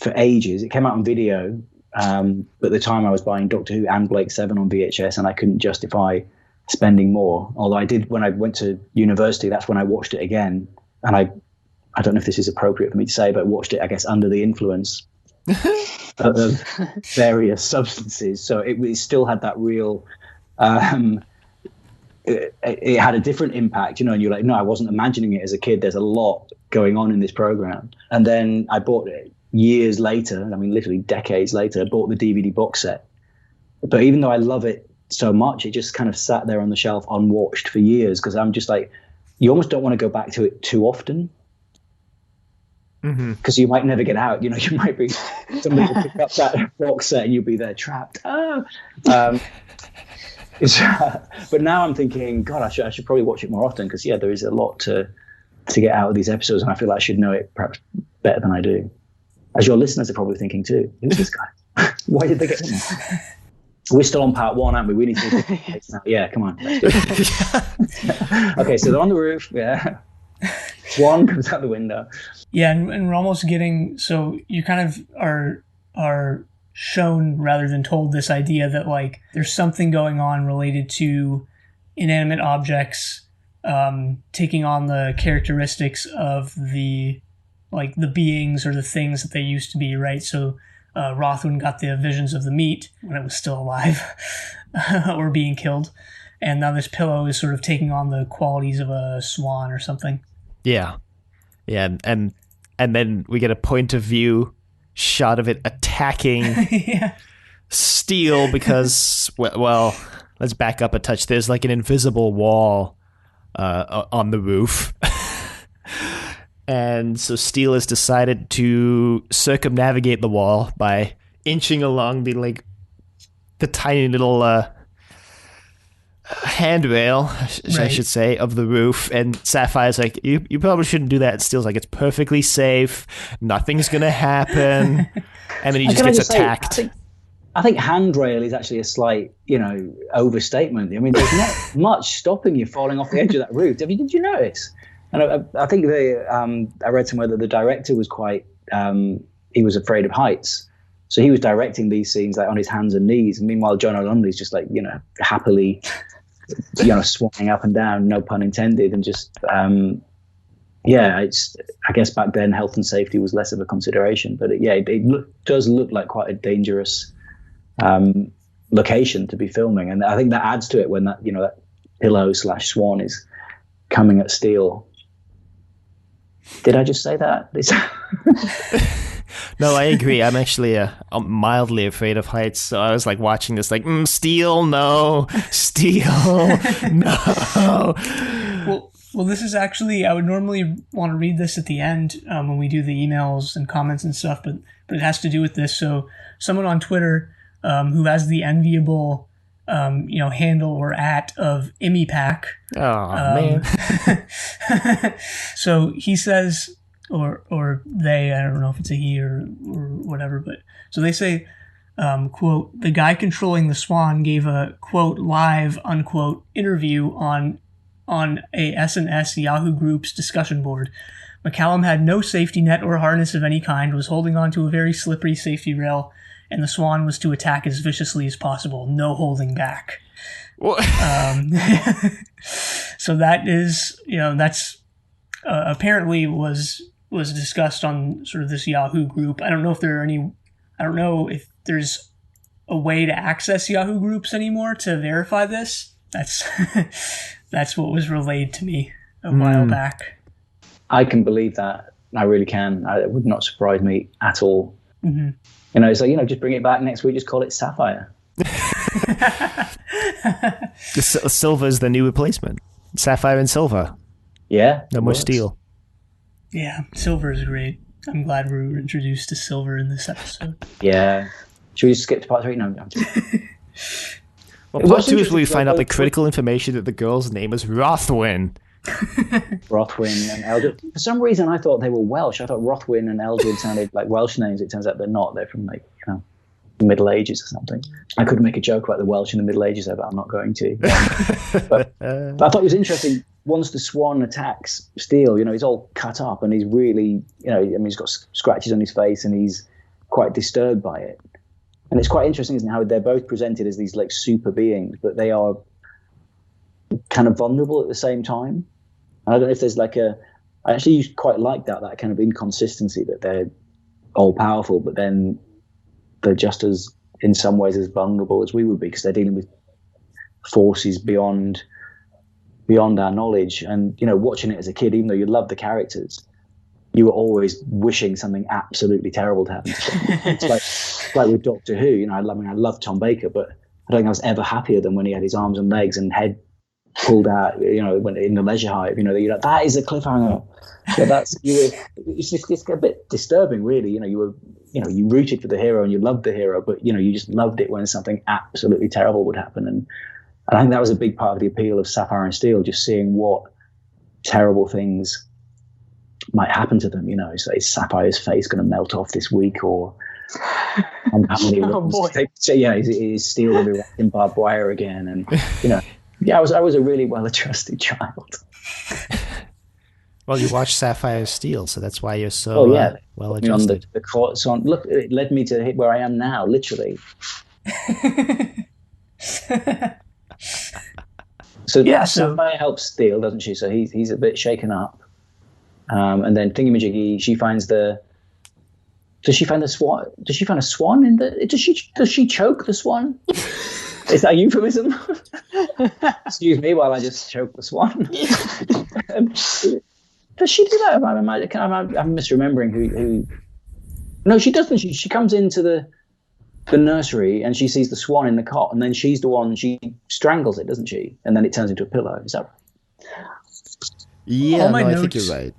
S2: for ages. It came out on video, but at the time I was buying Doctor Who and Blake Seven on VHS, and I couldn't justify spending more. Although I did when I went to university. That's when I watched it again, and I don't know if this is appropriate for me to say, but watched it, I guess, under the influence of various substances. So it still had that real. It had a different impact, and you're like, no, I wasn't imagining it as a kid. There's a lot going on in this program. And then I bought it years later. I mean, literally decades later, I bought the DVD box set. But even though I love it so much, it just kind of sat there on the shelf unwatched for years, because I'm just like, you almost don't want to go back to it too often, because you might never get out. You might be somebody will pick up that box set and you'll be there trapped. But now I'm thinking, God, I should probably watch it more often, because there is a lot to get out of these episodes, and I feel like I should know it perhaps better than I do. As your listeners are probably thinking too, who's this guy? Why did they get him? We're still on part one, aren't we? We need to do this now. Yeah, come on. Let's do it. Okay, so they're on the roof. Yeah. Swan comes out the window.
S1: Yeah, and we're almost getting, so you kind of are shown rather than told this idea that, like, there's something going on related to inanimate objects taking on the characteristics of the beings or the things that they used to be, right? So Rothwin got the visions of the meat when it was still alive or being killed, and now this pillow is sort of taking on the qualities of a swan or something.
S3: Yeah, and then we get a point of view shot of it attacking Steel, because well, let's back up a touch. There's like an invisible wall on the roof. And so Steel has decided to circumnavigate the wall by inching along the tiny little handrail, right, I should say, of the roof. And Sapphire's like, you probably shouldn't do that. And Steel's like, it's perfectly safe. Nothing's going to happen. And then he just gets attacked.
S2: I think handrail is actually a slight, overstatement. I mean, there's not much stopping you falling off the edge of that roof. Did you notice? And I think I read somewhere that the director was quite, he was afraid of heights. So he was directing these scenes like on his hands and knees. And meanwhile, John Lumley's just like, happily, swanning up and down, no pun intended. And just, I guess back then health and safety was less of a consideration. But it does look like quite a dangerous location to be filming. And I think that adds to it when that, that pillow/swan is coming at Steel. Did I just say that?
S3: No, I agree. I'm actually I'm mildly afraid of heights. So I was like watching this like, Steel, no. Steel, no.
S1: Well, this is actually, I would normally want to read this at the end when we do the emails and comments and stuff, but it has to do with this. So someone on Twitter who has the enviable handle or @ of ImmyPack.
S3: Oh, man.
S1: So he says, or they, I don't know if it's a he or whatever, but so they say, quote, the guy controlling the Swan gave a, quote, live, unquote, interview on a S&S Yahoo Group's discussion board. McCallum had no safety net or harness of any kind, was holding on to a very slippery safety rail, and the Swan was to attack as viciously as possible, no holding back. So that is, that's apparently was discussed on sort of this Yahoo group. I don't know if there's a way to access Yahoo groups anymore to verify this. That's what was relayed to me a while back.
S2: I can believe that. I really can. It would not surprise me at all.
S1: Mm-hmm.
S2: Just bring it back next week. Just call it Sapphire.
S3: Silver is the new replacement. Sapphire and silver.
S2: Yeah.
S3: No more steel.
S1: Yeah, silver is great. I'm glad we were introduced to silver in this episode.
S2: Yeah. Should we skip to part 3? No, I'm just...
S3: Well, part 2 is where we find out the critical information that the girl's name is Rothwin.
S2: Rothwin and Eldred. For some reason, I thought they were Welsh. I thought Rothwin and Eldred sounded like Welsh names. It turns out they're not. They're from the Middle Ages or something. I could make a joke about the Welsh in the Middle Ages there, but I'm not going to. But I thought it was interesting. Once the Swan attacks Steel, he's all cut up and he's really, he's got scratches on his face and he's quite disturbed by it. And it's quite interesting, isn't it, how they're both presented as these like super beings, but they are kind of vulnerable at the same time. And I don't know if there's I actually quite like that kind of inconsistency, that they're all powerful, but then they're just as, in some ways, as vulnerable as we would be, because they're dealing with forces beyond our knowledge. And, watching it as a kid, even though you love the characters, you were always wishing something absolutely terrible to happen to them. It's like with Doctor Who, I love Tom Baker, but I don't think I was ever happier than when he had his arms and legs and head pulled out, when in the leisure hive, that is a cliffhanger. So it's a bit disturbing, really. You rooted for the hero and you loved the hero, but you just loved it when something absolutely terrible would happen. And I think that was a big part of the appeal of Sapphire and Steel, just seeing what terrible things might happen to them. Is Sapphire's face going to melt off this week, or how many is Steel going to be wrapped in barbed wire again? And I was a really well-adjusted child.
S3: Well, you watched Sapphire and Steel, so that's why you're so well-adjusted.
S2: The courts on. Look, it led me to where I am now, literally. Sapphire helps Steel, doesn't she? So he's a bit shaken up. And then Thingamajiggy, she finds the. Does she find the swan? Does she find a swan in the? Does she choke the swan? Is that a euphemism? Excuse me while I just choke the swan. Does she do that? I'm misremembering who. No, she doesn't. She comes into the nursery and she sees the swan in the cot, and then she's the one, she strangles it, doesn't she? And then it turns into a pillow. Is that right?
S3: Yeah, I think you're right.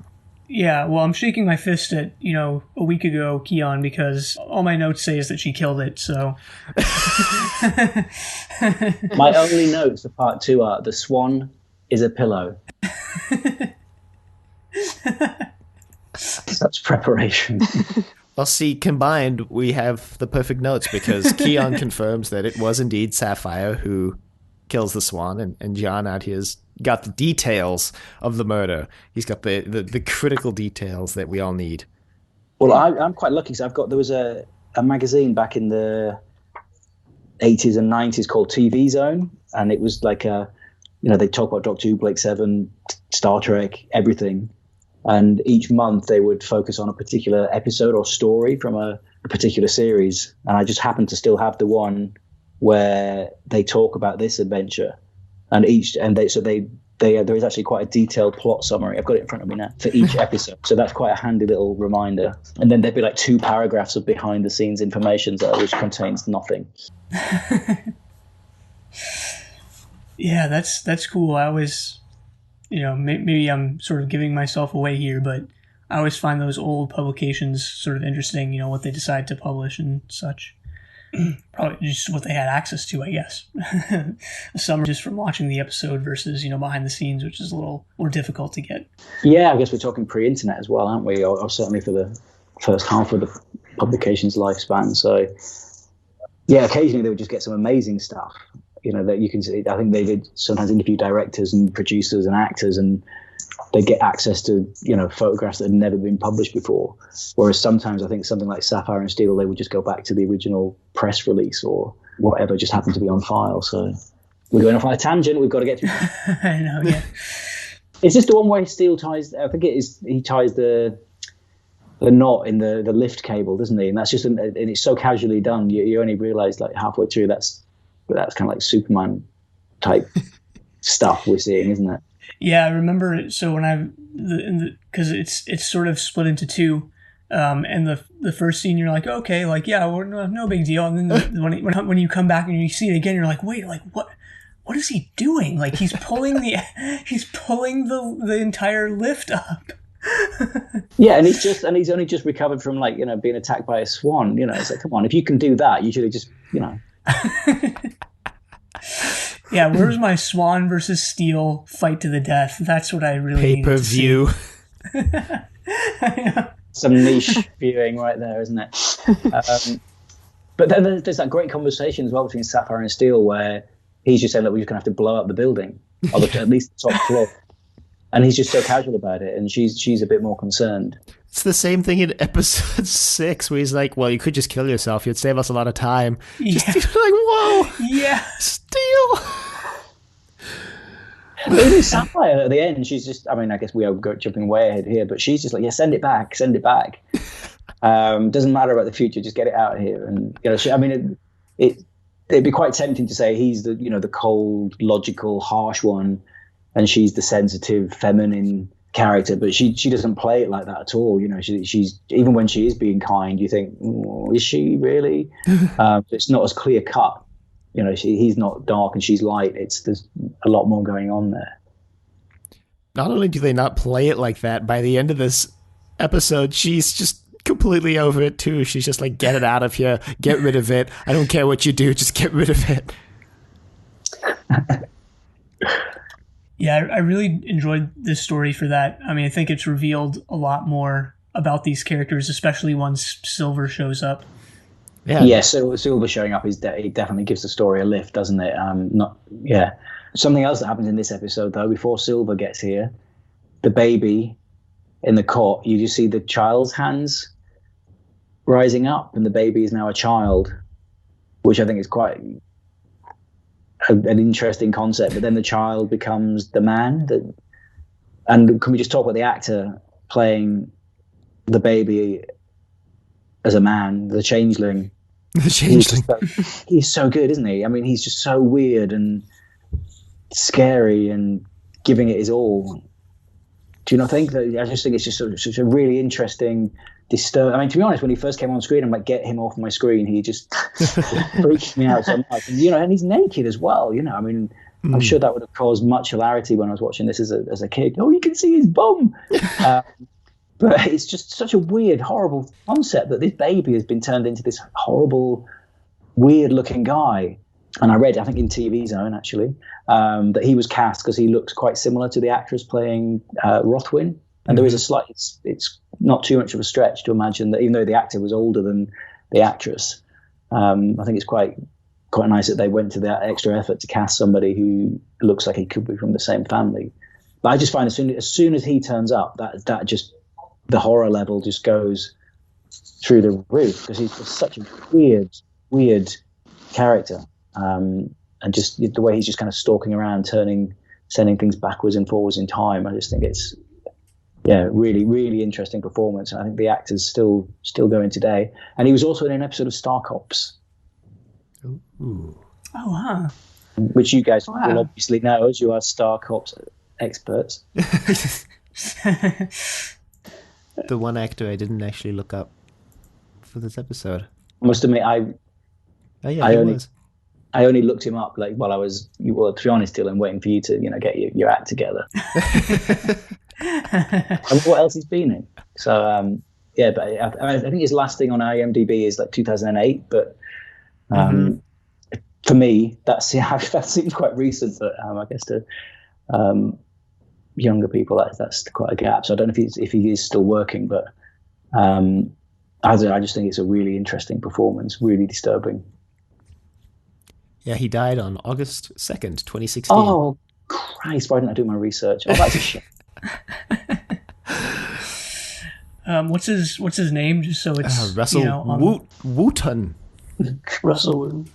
S1: Yeah, well, I'm shaking my fist at, a week ago, Keon, because all my notes say is that she killed it, so...
S2: My only notes for part 2 are, the swan is a pillow. Such preparation.
S3: Well, see, combined, we have the perfect notes, because Keon confirms that it was indeed Sapphire who kills the swan, and John out here's got the details of the murder. He's got the critical details that we all need.
S2: Well, I'm quite lucky, because there was a magazine back in the 80s and 90s called TV Zone, and it was like they talk about Doctor Who, Blake 7, Star Trek, everything. And each month they would focus on a particular episode or story from a particular series. And I just happened to still have the one where they talk about this adventure. And there is actually quite a detailed plot summary. I've got it in front of me now for each episode. So that's quite a handy little reminder. And then there'd be like 2 paragraphs of behind the scenes information which contains nothing.
S1: Yeah, that's cool. I always, maybe I'm sort of giving myself away here, but I always find those old publications sort of interesting, what they decide to publish and such. Probably just what they had access to, I guess. Some are just from watching the episode versus, behind the scenes, which is a little more difficult to get.
S2: Yeah, I guess we're talking pre-internet as well, aren't we? Or certainly for the first half of the publication's lifespan. So yeah, occasionally they would just get some amazing stuff. That you can see. I think they did sometimes interview directors and producers and actors, and they get access to photographs that had never been published before. Whereas sometimes I think something like Sapphire and Steel, they would just go back to the original press release or whatever just happened to be on file. So we're going off on a tangent. We've got to get through.
S1: I know. Yeah.
S2: Is this the one where Steel ties? I think it is. He ties the knot in the lift cable, doesn't he? And that's and it's so casually done. You only realise like halfway through that's kind of like Superman type stuff we're seeing, isn't it?
S1: Yeah, I remember. So when because it's sort of split into two, and the first scene you're like, okay, like yeah, no big deal, and then when you come back and you see it again, you're like, wait, like what is he doing? Like he's pulling the entire lift up.
S2: Yeah, and he's only just recovered from being attacked by a swan. It's like, come on, if you can do that, you should have just
S1: Yeah, where's my Swan versus Steel fight to the death? That's what I really
S3: pay-per-view.
S2: Some niche viewing right there, isn't it? But then there's that great conversation as well between Sapphire and Steel where he's just saying that we're just going to have to blow up the building, or at least the top floor. And he's just so casual about it, and she's a bit more concerned.
S3: It's the same thing in episode 6 where he's like, well, you could just kill yourself. You'd save us a lot of time.
S1: Yeah.
S3: Just like, whoa.
S1: Yeah.
S3: Steel.
S2: But even Sapphire at the end, she's just, I guess we are jumping way ahead here, but she's just like, yeah, send it back. Doesn't matter about the future, just get it out of here. And, it'd be quite tempting to say he's the cold, logical, harsh one, and she's the sensitive, feminine character, but she doesn't play it like that at all. She's even when she is being kind, you think, is she really? It's not as clear cut. He's not dark and she's light. There's a lot more going on there.
S3: Not only do they not play it like that, by the end of this episode, she's just completely over it too. She's just like, get it out of here, get rid of it. I don't care what you do, just get rid of it.
S1: Yeah, I really enjoyed this story for that. I think it's revealed a lot more about these characters, especially once Silver shows up.
S2: Yeah, so Silver showing up it definitely gives the story a lift, doesn't it? Something else that happens in this episode, though, before Silver gets here, the baby in the cot, you just see the child's hands rising up, and the baby is now a child, which I think is quite an interesting concept. But then the child becomes the man. And can we just talk about the actor playing the baby as a man, the changeling?
S3: The changeling.
S2: He's so good, isn't he? He's just so weird and scary and giving it his all. Do you not think that? I just think it's just such a really interesting, to be honest, when he first came on screen, I'm like, get him off my screen. He just freaks me out so much. And he's naked as well. I'm sure that would have caused much hilarity when I was watching this as a kid. Oh, you can see his bum. But it's just such a weird, horrible concept that this baby has been turned into this horrible, weird-looking guy. And I read, I think in TV Zone, actually, that he was cast because he looks quite similar to the actress playing Rothwin. And there is a slight, it's not too much of a stretch to imagine that even though the actor was older than the actress, I think it's quite nice that they went to that extra effort to cast somebody who looks like he could be from the same family. But I just find as soon as he turns up, that just, the horror level just goes through the roof because he's just such a weird character. And just the way he's just kind of stalking around, sending things backwards and forwards in time. I just think it's, really, really interesting performance. I think the actor's still going today. And he was also in an episode of Star Cops.
S3: Ooh.
S1: Oh, wow.
S2: Which you guys will obviously know as you are Star Cops experts.
S3: The one actor I didn't actually look up for this episode.
S2: I must admit, I only looked him up while I was, to be honest, Dylan, waiting for you to get your act together. And what else he's been in? So but I think his last thing on IMDb is 2008. But for me, that seems quite recent. But I guess to younger people, that's quite a gap. So I don't know if he is still working, but I just think it's a really interesting performance, really disturbing.
S3: Yeah, he died on August 2nd, 2016.
S2: Oh, Christ, why didn't I do my research? Oh, that's a shame.
S1: What's his name? Just so it's
S3: Russell Wooten.
S2: Russell Wooten.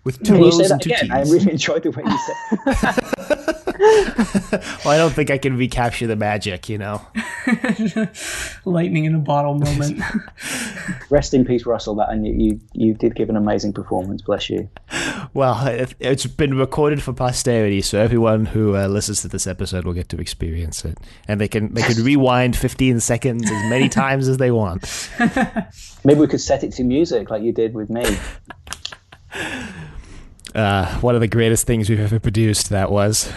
S3: With two
S2: Can you
S3: O's
S2: say
S3: and
S2: that
S3: two
S2: again?
S3: T's.
S2: I really enjoyed the way you said
S3: Well, I don't think I can recapture the magic,
S1: lightning in a bottle moment.
S2: Rest in peace, Russell. And you did give an amazing performance. Bless you.
S3: Well, it's been recorded for posterity, so everyone who listens to this episode will get to experience it, and they can rewind 15 seconds as many times as they want.
S2: Maybe we could set it to music like you did with me.
S3: One of the greatest things we've ever produced, that was.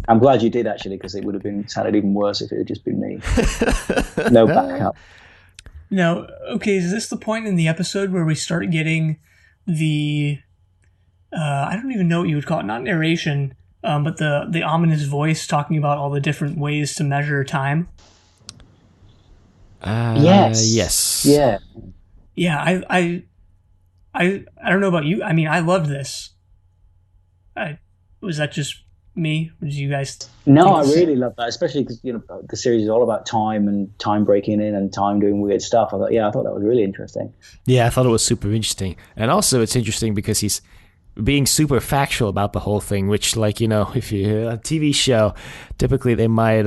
S2: I'm glad you did, actually, because it would have sounded even worse if it had just been me. No backup.
S1: Now, okay, is this the point in the episode where we start getting the I don't even know what you would call it, not narration, but the ominous voice talking about all the different ways to measure time?
S2: Yes. Yeah.
S1: Yeah, I don't know about you. I mean, I loved this. Was that just me? Or did you guys?
S2: No, I really love that, especially because the series is all about time and time breaking in and time doing weird stuff. I thought that was really interesting.
S3: Yeah, I thought it was super interesting, and also it's interesting because he's being super factual about the whole thing. Which, if you're a TV show, typically they might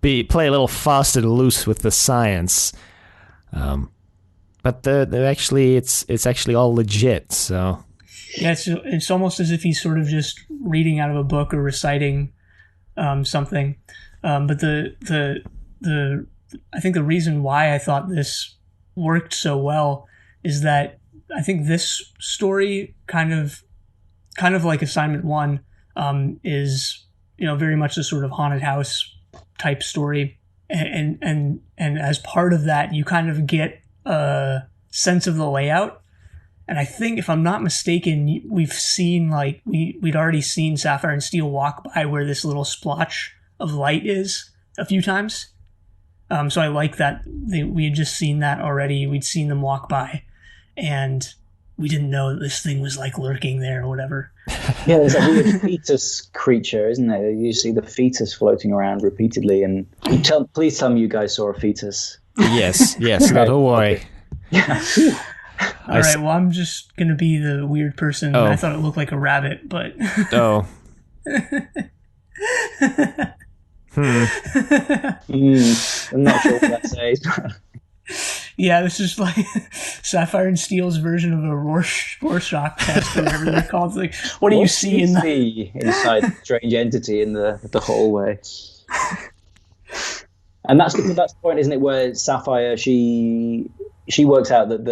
S3: play a little fast and loose with the science. But they're actually it's actually all legit. So
S1: yeah, it's almost as if he's sort of just reading out of a book or reciting something. But the I think the reason why I thought this worked so well is that I think this story kind of like Assignment 1 is very much a sort of haunted house type story, and as part of that you kind of get a sense of the layout. And I think, if I'm not mistaken, we've seen we'd already seen Sapphire and Steel walk by where this little splotch of light is a few times. So I like that we had just seen that already. We'd seen them walk by, and we didn't know that this thing was lurking there or whatever.
S2: Yeah, there's a weird fetus creature, isn't there? You see the fetus floating around repeatedly, and please tell me you guys saw a fetus.
S3: Yes, no, don't worry.
S2: Yeah.
S1: All right, well, I'm just going to be the weird person.
S3: Oh.
S1: I thought it looked like a rabbit, but...
S3: Oh.
S2: I'm not sure what that says.
S1: Yeah, this is like Sapphire and Steel's version of a Rorschach test, or whatever they're called. It's like, what do you see
S2: inside the strange entity in the hallway? And that's the point, isn't it? Where Sapphire she works out that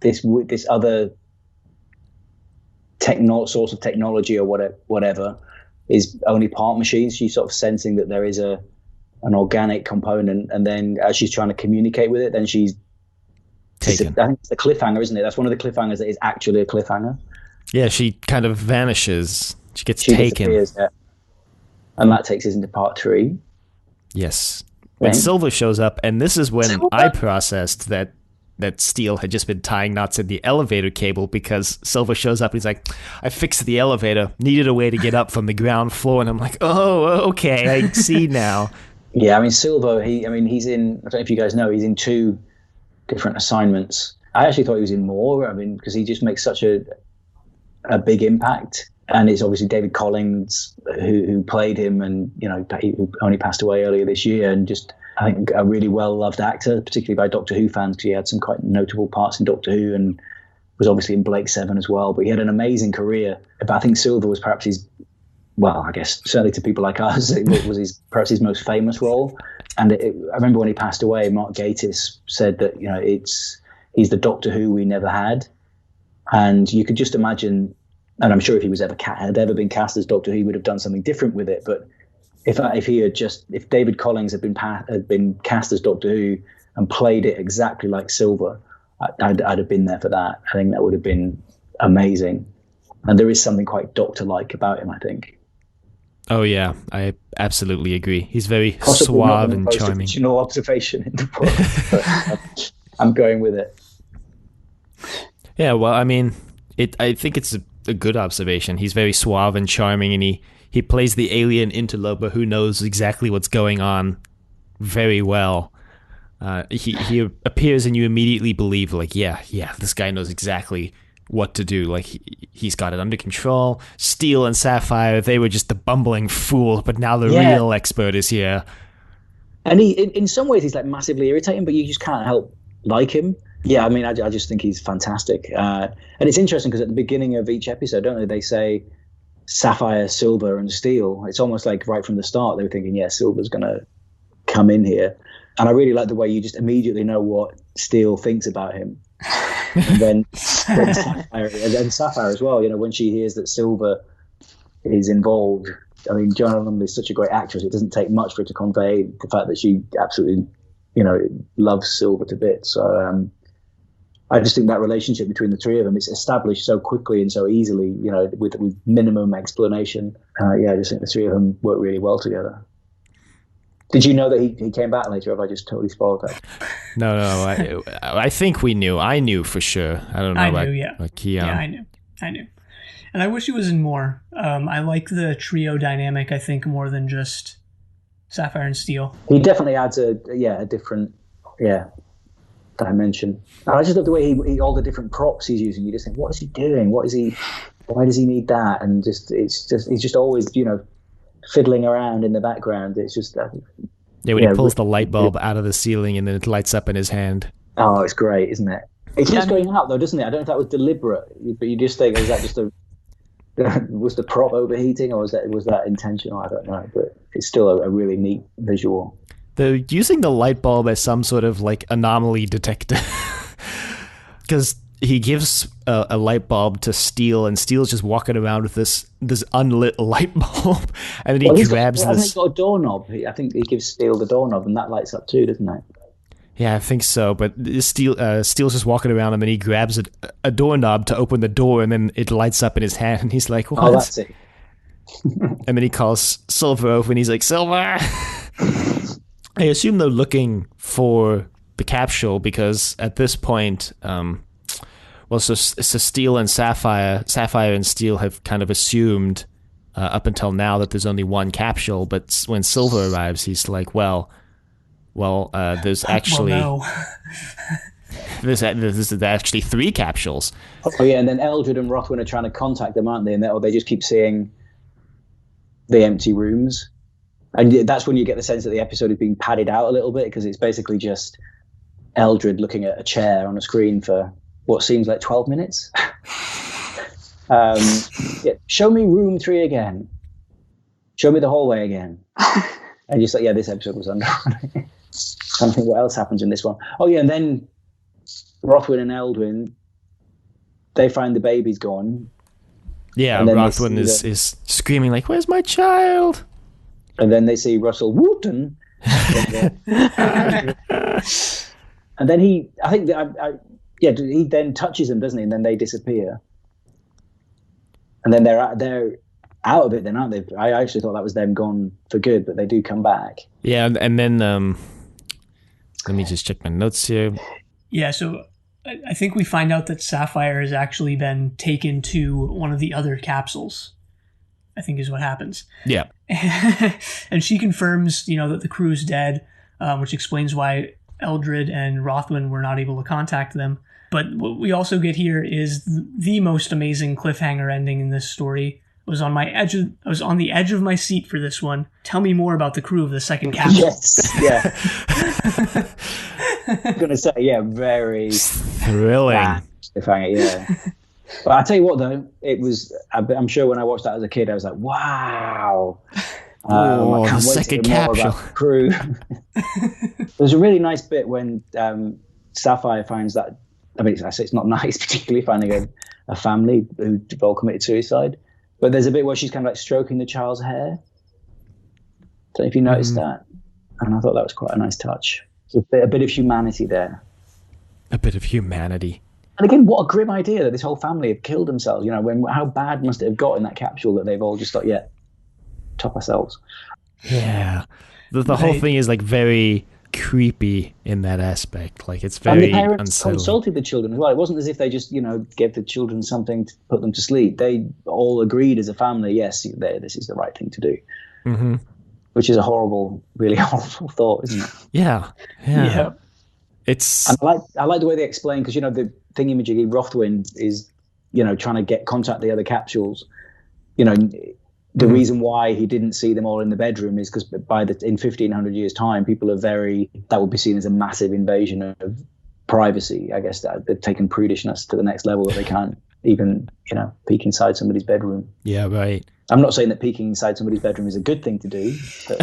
S2: this other source of technology or whatever is only part machines. She's sort of sensing that there is an organic component, and then as she's trying to communicate with it, then she's taken. I think it's the cliffhanger, isn't it? That's one of the cliffhangers that is actually a cliffhanger.
S3: Yeah, she kind of vanishes. She gets taken.
S2: Yeah. And that takes us into part 3.
S3: Yes. When Silver shows up, and this is when I processed that Steel had just been tying knots in the elevator cable, because Silver shows up and he's like, I fixed the elevator, needed a way to get up from the ground floor, and I'm like, oh, okay, I see now.
S2: Yeah, I mean, Silver, he's in, I don't know if you guys know, he's in 2 different assignments. I actually thought he was in more, because he just makes such a big impact. And it's obviously David Collins who played him, and who only passed away earlier this year, and just I think a really well loved actor, particularly by Doctor Who fans, because he had some quite notable parts in Doctor Who and was obviously in Blake 7 as well. But he had an amazing career. But I think Silver was perhaps I guess certainly to people like us, it was perhaps his most famous role. And I remember when he passed away, Mark Gatiss said that he's the Doctor Who we never had, and you could just imagine. And I'm sure if he was had ever been cast as Doctor Who, he would have done something different with it. But if David Collins had been cast as Doctor Who and played it exactly like Silver, I'd have been there for that. I think that would have been amazing. And there is something quite Doctor-like about him, I think.
S3: Oh yeah, I absolutely agree. He's very suave and charming.
S2: Original observation in the book, but I'm going with it.
S3: Yeah, well, I mean, I think it's a good observation. He's very suave and charming, and he plays the alien interloper who knows exactly what's going on very well. He appears and you immediately believe, like, yeah, this guy knows exactly what to do. Like, he's got it under control. Steel and Sapphire, they were just the bumbling fool, but now the real expert is here.
S2: And he, in some ways, he's like massively irritating, but you just can't help like him. Yeah, I mean, I just think he's fantastic. And it's interesting because at the beginning of each episode, don't they say Sapphire, Silver, and Steel? It's almost like right from the start, they were thinking, yeah, Silver's going to come in here. And I really like the way you just immediately know what Steel thinks about him. And then Sapphire as well, when she hears that Silver is involved. I mean, Joanna Lumley is such a great actress. It doesn't take much for her to convey the fact that she absolutely, loves Silver to bits. So I just think that relationship between the three of them is established so quickly and so easily, with minimum explanation. I just think the three of them work really well together. Did you know that he came back later, or have I just totally spoiled that?
S3: No. I think we knew. I knew for sure. I don't know.
S1: I knew, yeah. I knew. And I wish he was in more. I like the trio dynamic, I think, more than just Sapphire and Steel.
S2: He definitely adds a different dimension. And I just love the way he all the different props he's using. You just think, what is he doing? Why does he need that? And he's just always, fiddling around in the background. It's just
S3: when he pulls the light bulb out of the ceiling and then it lights up in his hand.
S2: Oh, it's great, isn't it? It keeps going out though, doesn't it? I don't know if that was deliberate, but you just think, is that just was the prop overheating, or was that intentional? I don't know, but it's still a really neat visual.
S3: They're using the light bulb as some sort of like anomaly detector, because he gives a light bulb to Steel, and Steel's just walking around with this unlit light bulb, and then he grabs this.
S2: He's got a doorknob. I think he gives Steel the doorknob, and that lights up too, doesn't it?
S3: Yeah, I think so. But Steel's just walking around, and then he grabs a doorknob to open the door, and then it lights up in his hand, and he's like, "What?"
S2: Oh, that's it.
S3: And then he calls Silver over, and he's like, "Silver." I assume they're looking for the capsule because at this point, so Steel and Sapphire and Steel have kind of assumed up until now that there's only one capsule. But when Silver arrives, he's like, well, there's actually there's actually three capsules.
S2: Oh yeah, and then Eldred and Rothwin are trying to contact them, aren't they? And they just keep seeing the empty rooms, and that's when you get the sense that the episode is being padded out a little bit, because it's basically just Eldred looking at a chair on a screen for what seems like 12 minutes. Show me room 3 again. Show me the hallway again. And just like, this episode was under. I don't think what else happens in this one. Oh yeah, and then Rothwin and Eldwin, they find the baby's gone.
S3: Yeah, Rothwin is screaming like, "Where's my child?"
S2: And then they see Russell Wooten. And then he then touches them, doesn't he? And then they disappear. And then they're out of it then, aren't they? I actually thought that was them gone for good, but they do come back.
S3: Yeah, and then let me just check my notes here.
S1: Yeah, so I think we find out that Sapphire has actually been taken to one of the other capsules, I think is what happens.
S3: Yeah.
S1: And she confirms, that the crew's dead, which explains why Eldred and Rothwin were not able to contact them. But what we also get here is the most amazing cliffhanger ending in this story. I was on the edge of my seat for this one. Tell me more about the crew of the second capsule.
S2: Yes, yeah. I'm gonna say, very
S3: thrilling
S2: cliffhanger, yeah. But I tell you what, though, it was. I'm sure when I watched that as a kid, I was like, "Wow!"
S3: The second capsule.
S2: Crew. There's a really nice bit when Sapphire finds that. I mean, it's not nice, particularly finding a family who've all committed suicide. But there's a bit where she's kind of like stroking the child's hair. Don't know if you noticed that. And I thought that was quite a nice touch. So a bit of humanity there.
S3: A bit of humanity.
S2: And again, what a grim idea that this whole family have killed themselves. How bad must it have got in that capsule that they've all just thought, top ourselves.
S3: Yeah. The whole thing is like very creepy in that aspect. Like, it's
S2: And
S3: very
S2: the parents
S3: unsettling.
S2: consulted the children as well. It wasn't as if they just, gave the children something to put them to sleep. They all agreed as a family, yes, this is the right thing to do.
S3: Mm-hmm.
S2: Which is a horrible, really horrible thought, isn't it?
S3: Yeah. It's
S2: And I like the way they explain, because the thingamajiggy Rothwin is trying to get contact the other capsules. The reason why he didn't see them all in the bedroom is because in 1500 years time, that would be seen as a massive invasion of privacy. I guess that they've taken prudishness to the next level, that they can't even peek inside somebody's bedroom.
S3: Yeah, right.
S2: I'm not saying that peeking inside somebody's bedroom is a good thing to do, but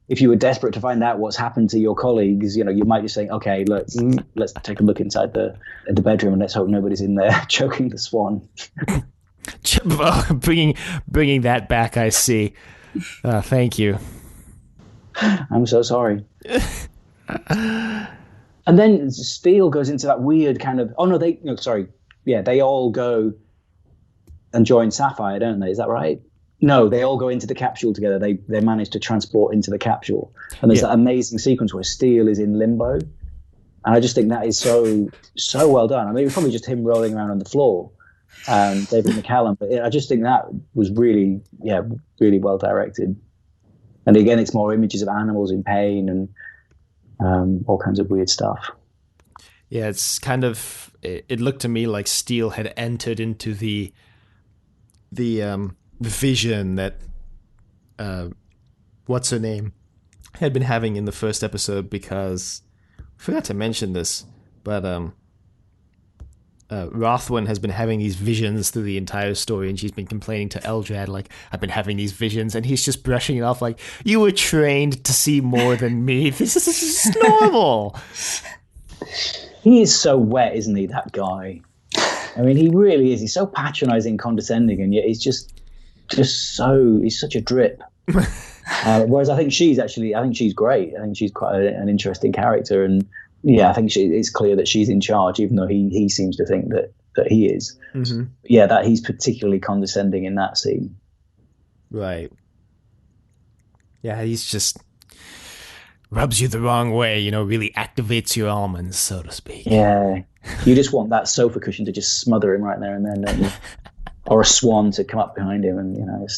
S2: if you were desperate to find out what's happened to your colleagues, you might just say, okay, let's take a look inside the bedroom and let's hope nobody's in there choking the swan.
S3: Bringing that back, I see. Thank you.
S2: I'm so sorry. And then Steele goes into that weird kind of, they all go and join Sapphire, don't they? Is that right? No, they all go into the capsule together. They manage to transport into the capsule. And there's that amazing sequence where Steele is in limbo. And I just think that is so well done. I mean, it was probably just him rolling around on the floor, David McCallum. But I just think that was really well directed. And again, it's more images of animals in pain and all kinds of weird stuff.
S3: Yeah, it's kind of, it looked to me like Steele had entered into the vision that what's her name had been having in the first episode, because I forgot to mention this, but Rothwin has been having these visions through the entire story, and she's been complaining to Eldrad, like, I've been having these visions, and he's just brushing it off like, you were trained to see more than me. This is normal.
S2: He is so wet, isn't he, that guy? I mean, he really is. He's so patronizing, condescending, and yet he's he's such a drip. Whereas I think she's great. I think she's quite an interesting character, and I think it's clear that she's in charge, even though he seems to think that he is. Mm-hmm. Yeah, that he's particularly condescending in that scene.
S3: Right. Yeah, he's just rubs you the wrong way, really activates your almonds, so to speak.
S2: Yeah. You just want that sofa cushion to just smother him right there and then, don't you? Or a swan to come up behind him and,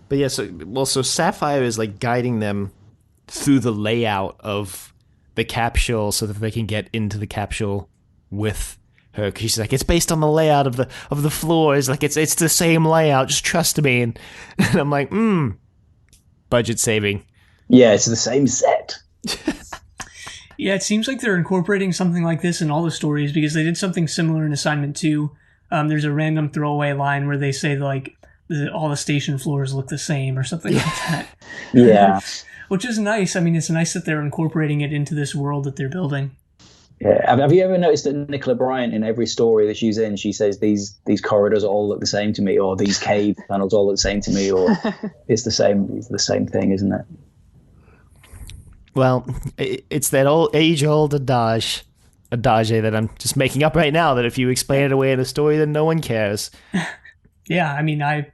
S3: But yeah, so Sapphire is like guiding them through the layout of the capsule so that they can get into the capsule with her. 'Cause she's like, it's based on the layout of the floors. Like, it's the same layout. Just trust me. And I'm like, budget saving.
S2: Yeah, it's the same set.
S1: Yeah, it seems like they're incorporating something like this in all the stories, because they did something similar in Assignment 2. There's a random throwaway line where they say, like, all the station floors look the same or something like that.
S2: Yeah.
S1: Which is nice. I mean, it's nice that they're incorporating it into this world that they're building.
S2: Yeah. Have you ever noticed that Nicola Bryant, in every story that she's in, she says these corridors all look the same to me, or these cave tunnels all look the same to me, or it's the same thing, isn't it?
S3: Well, it's that age-old adage that I'm just making up right now, that if you explain it away in a story, then no one cares.
S1: Yeah, I mean, I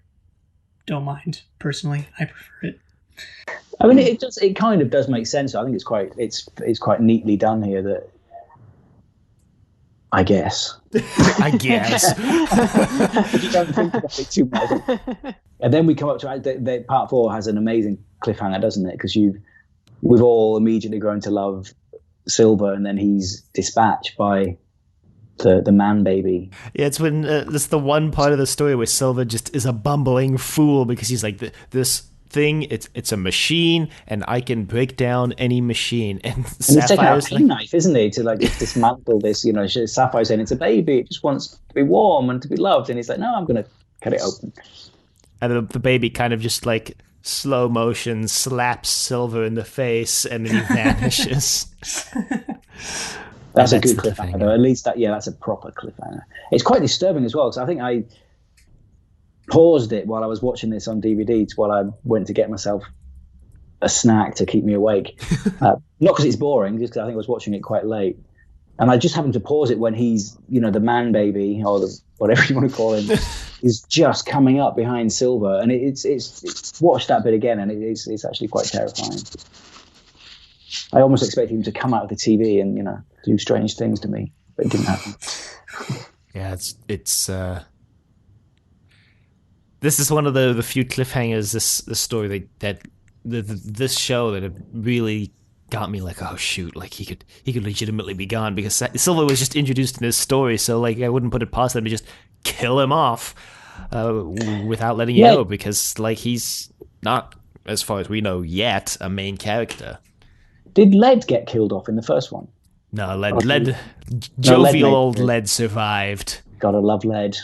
S1: don't mind, personally. I prefer it.
S2: I mean, it kind of does make sense. I think it's quite neatly done here, that I guess.
S3: I guess.
S2: If you don't think about it too much. And then we come up to part 4 has an amazing cliffhanger, doesn't it? Because we've all immediately grown to love Silver, and then he's dispatched by the man baby.
S3: Yeah, it's when that's the one part of the story where Silver just is a bumbling fool, because he's like, this thing, it's a machine, and I can break down any machine. And
S2: he's taking out a penknife, isn't he, to like dismantle this? Sapphire's saying it's a baby, it just wants to be warm and to be loved, and he's like, no, I'm going to cut it open.
S3: And the baby kind of just like slow motion slaps Silver in the face, and then he vanishes.
S2: That's a good cliffhanger, though. At least that's a proper cliffhanger. It's quite disturbing as well, because I think I paused it while I was watching this on DVD, while I went to get myself a snack to keep me awake. Not because it's boring, just because I think I was watching it quite late. And I just happened to pause it when he's, the man baby, or whatever you want to call him, is just coming up behind Silver. And it's watched that bit again, and it's actually quite terrifying. I almost expected him to come out of the TV and, do strange things to me, but it didn't happen.
S3: Yeah, it's this is one of the few cliffhangers, this story that this show that have really got me like, oh shoot, like he could legitimately be gone, because Silver was just introduced in this story, so like I wouldn't put it past them to just kill him off without letting you know, because like he's not, as far as we know yet, a main character. Did
S2: Led get killed off in the first one?
S3: No, jovial old Led survived.
S2: Gotta love Led.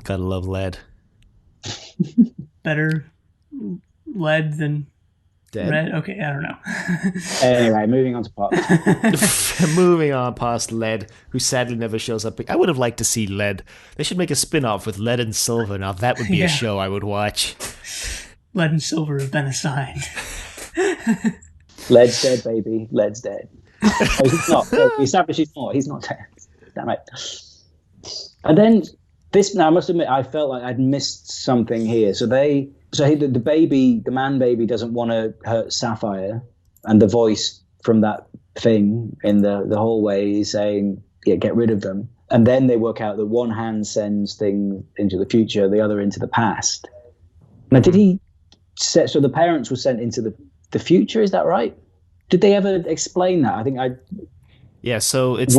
S3: Gotta love Led.
S1: Better Led than
S3: Dead.
S1: Red? Okay, I don't know.
S2: Anyway, moving on to Pop.
S3: Moving on past Led, who sadly never shows up. I would have liked to see Led. They should make a spin-off with Led and Silver. Now that would be a show I would watch.
S1: Led and Silver have been assigned.
S2: Led's dead, baby. Led's dead. Oh, he's not. We established he's not. He's not dead. Damn it. And then now I must admit, I felt like I'd missed something here. So the baby, the man baby, doesn't want to hurt Sapphire, and the voice from that thing in the hallway is saying, "Yeah, get rid of them." And then they work out that one hand sends things into the future, the other into the past. Now, did he set? So the parents were sent into the future. Is that right? Did they ever explain that? I think I.
S3: Yeah. So it's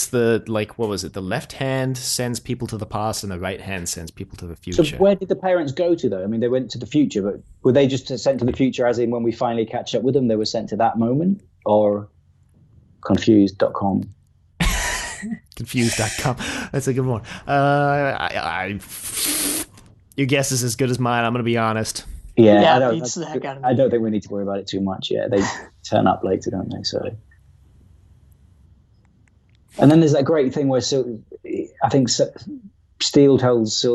S3: the like, what was it? The left hand sends people to the past, and the right hand sends people to the future.
S2: So where did the parents go to, though? I mean, they went to the future, but were they just sent to the future as in when we finally catch up with them, they were sent to that moment? Or confused.com?
S3: Confused.com. That's a good one. Your guess is as good as mine. I'm going to be honest.
S2: Yeah,
S1: beats the heck out of me.
S2: I don't think we need to worry about it too much. Yeah, they turn up later, don't they? So... And then there's that great thing where I think Steel tells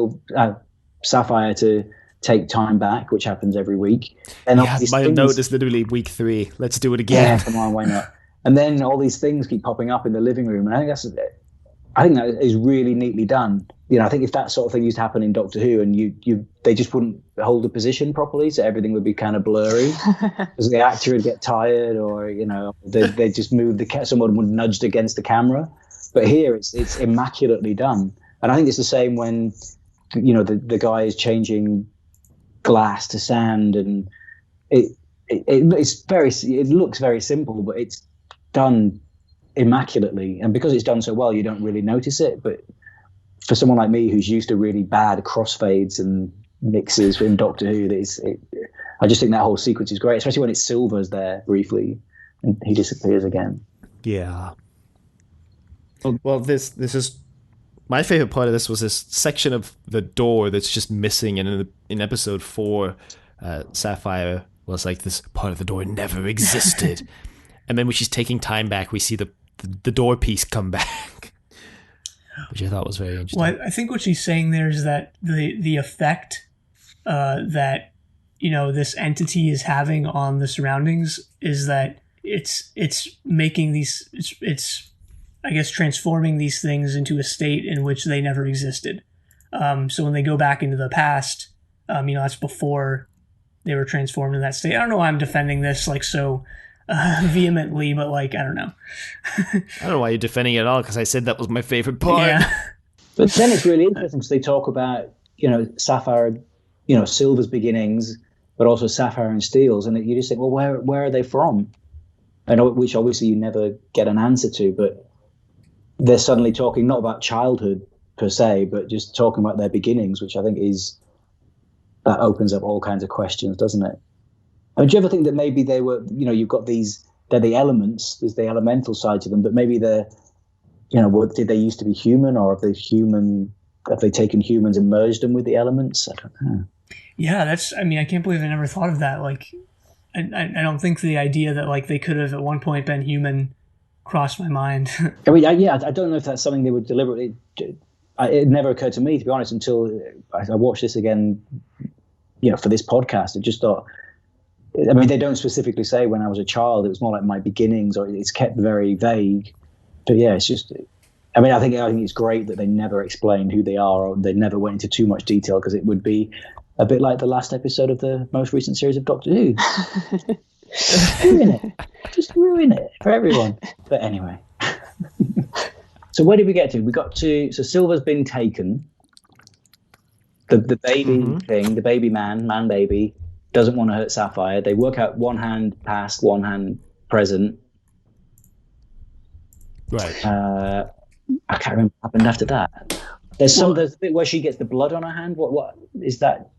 S2: Sapphire to take time back, which happens every week. And
S3: my note is literally week 3. Let's do it again.
S2: Yeah, come on, why not? And then all these things keep popping up in the living room, and I think that is really neatly done. I think if that sort of thing used to happen in Doctor Who, and they just wouldn't hold the position properly, so everything would be kind of blurry, because the actor would get tired, or they just move someone would nudged against the camera. But here it's immaculately done, and I think it's the same when the guy is changing glass to sand, and it looks very simple, but it's done immaculately, and because it's done so well, you don't really notice it. But for someone like me who's used to really bad crossfades and mixes in Doctor Who, I just think that whole sequence is great, especially when it's Silver's there briefly and he disappears again.
S3: Yeah. Well, this is my favorite part of this was this section of the door that's just missing, and in episode 4, Sapphire was like, this part of the door never existed, and then when she's taking time back, we see the door piece come back, which I thought was very interesting.
S1: Well, I think what she's saying there is that the effect that this entity is having on the surroundings is that it's making these it's I guess transforming these things into a state in which they never existed. So when they go back into the past, that's before they were transformed in that state. I don't know why I'm defending this like so vehemently, but like, I don't know.
S3: I don't know why you're defending it at all, because I said that was my favorite part.
S1: Yeah.
S2: But then it's really interesting because they talk about, Sapphire, Silver's beginnings, but also Sapphire and Steel's, and you just think, well, where are they from? Which obviously you never get an answer to, but they're suddenly talking not about childhood per se, but just talking about their beginnings, which I think that opens up all kinds of questions, doesn't it? I mean, do you ever think that maybe they were, you've got they're the elements, there's the elemental side to them, but maybe did they used to be human, or have they taken humans and merged them with the elements? I don't know.
S1: Yeah, I can't believe I never thought of that. Like, I don't think the idea that like they could have at one point been human crossed my mind.
S2: I mean, I don't know if that's something they would deliberately. It never occurred to me, to be honest, until I watched this again. For this podcast, I just thought I mean, they don't specifically say when I was a child. It was more like my beginnings, or it's kept very vague. But yeah, it's just. I mean, I think it's great that they never explained who they are, or they never went into too much detail, because it would be a bit like the last episode of the most recent series of Doctor Who. Just ruin it for everyone. But anyway. So where did we get to? We got to, so Silver's been taken. The baby thing, the baby man baby, doesn't want to hurt Sapphire. They work out one hand past, one hand present.
S3: Right.
S2: I can't remember what happened after that. There's a bit where she gets the blood on her hand. What is that?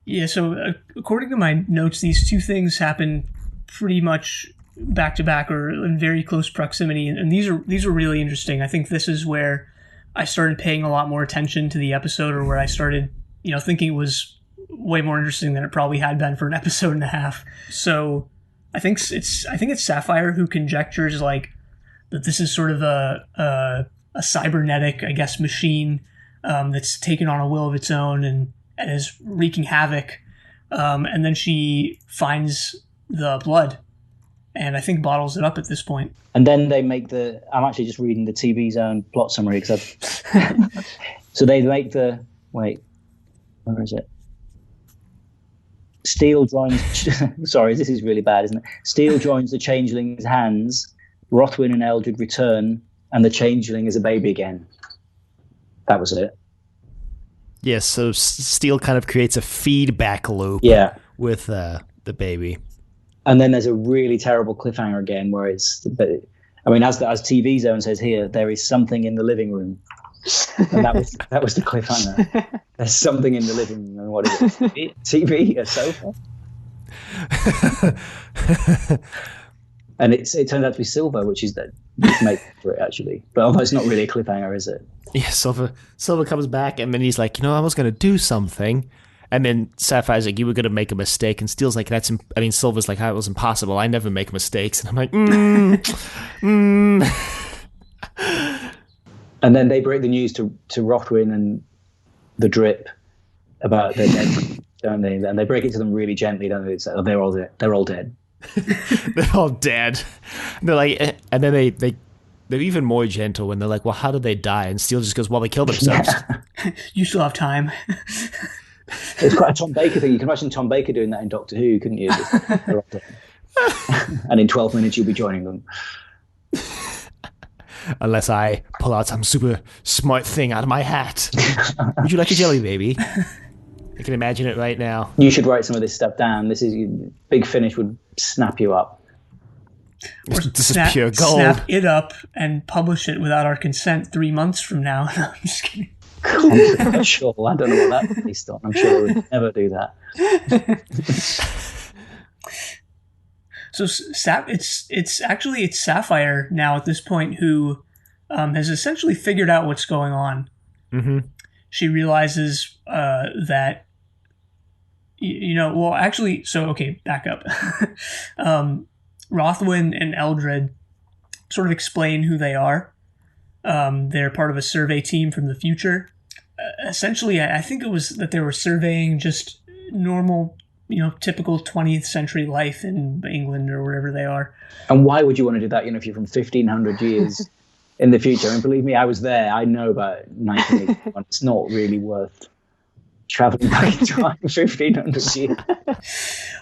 S2: Yeah,
S1: so according to my notes, these two things happen pretty much back to back or in very close proximity, and these are really interesting. I think this is where I started paying a lot more attention to the episode, or where I started, thinking it was way more interesting than it probably had been for an episode and a half. So I think it's Sapphire who conjectures like that this is sort of a cybernetic, I guess, machine that's taken on a will of its own and is wreaking havoc. And then she finds the blood and I think bottles it up at this point.
S2: And then they make I'm actually just reading the TV Zone plot summary because so they make where is it? Steel joins, sorry, this is really bad, isn't it? Steel joins the changeling's hands, Rothwin and Eldred return, and the changeling is a baby again. That was it.
S3: Yes, so Steel kind of creates a feedback loop with the baby.
S2: And then there's a really terrible cliffhanger again where as TV Zone says here, there is something in the living room. And that was the cliffhanger. There's something in the living room. And what is it? TV? A sofa? And it turns out to be Silver, which is the mate for it, actually. But although it's not really a cliffhanger, is it?
S3: Yeah, Silver comes back, and then he's like, I was going to do something. And then Sapphire's like, you were going to make a mistake. And Steel's like, Silver's like, that was impossible. I never make mistakes. And I'm like,
S2: And then they break the news to Rothwin and the Drip about their dead, don't they? And they break it to them really gently, don't they? It's like, they're all dead. They're all dead.
S3: They're all dead. And they're like, and then they're even more gentle when they're like, well, how did they die? And Steel just goes, well, they killed themselves.
S1: Yeah. You still have time.
S2: It's quite a Tom Baker thing. You can imagine Tom Baker doing that in Doctor Who, couldn't you? They're all dead. And in 12 minutes, you'll be joining them.
S3: Unless I pull out some super smart thing out of my hat. Would you like a jelly baby? I can imagine it right now.
S2: You should write some of this stuff down. This is Big Finish would snap you up.
S3: This is pure gold.
S1: Snap it up and publish it without our consent 3 months from now. No, I'm just kidding.
S2: Sure, I don't know what that's based on. I'm sure we would never do that.
S1: So it's Sapphire now at this point who has essentially figured out what's going on.
S3: Mm-hmm.
S1: She realizes that back up. Rothwin and Eldred sort of explain who they are. They're part of a survey team from the future. Essentially, I think it was that they were surveying just normal, typical 20th century life in England or wherever they are.
S2: And why would you want to do that, if you're from 1,500 years in the future? I mean, believe me, I was there. I know about 1981. It's not really worth traveling back in time 1,500 years.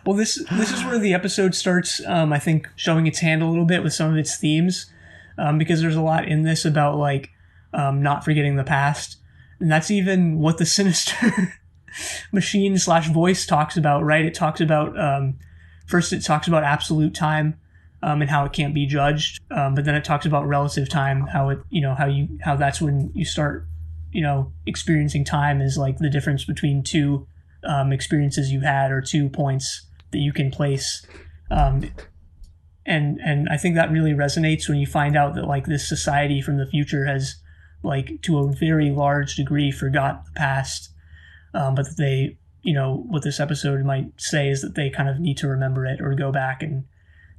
S1: Well, this is where the episode starts, I think, showing its hand a little bit with some of its themes. Because there's a lot in this about not forgetting the past, and that's even what the Sinister machine / voice talks about, right? It talks about first it talks about absolute time and how it can't be judged, but then it talks about relative time, how it how that's when you start experiencing time is like the difference between two experiences you had or 2 points that you can place. And I think that really resonates when you find out that this society from the future has to a very large degree forgot the past, but that they what this episode might say is that they kind of need to remember it or go back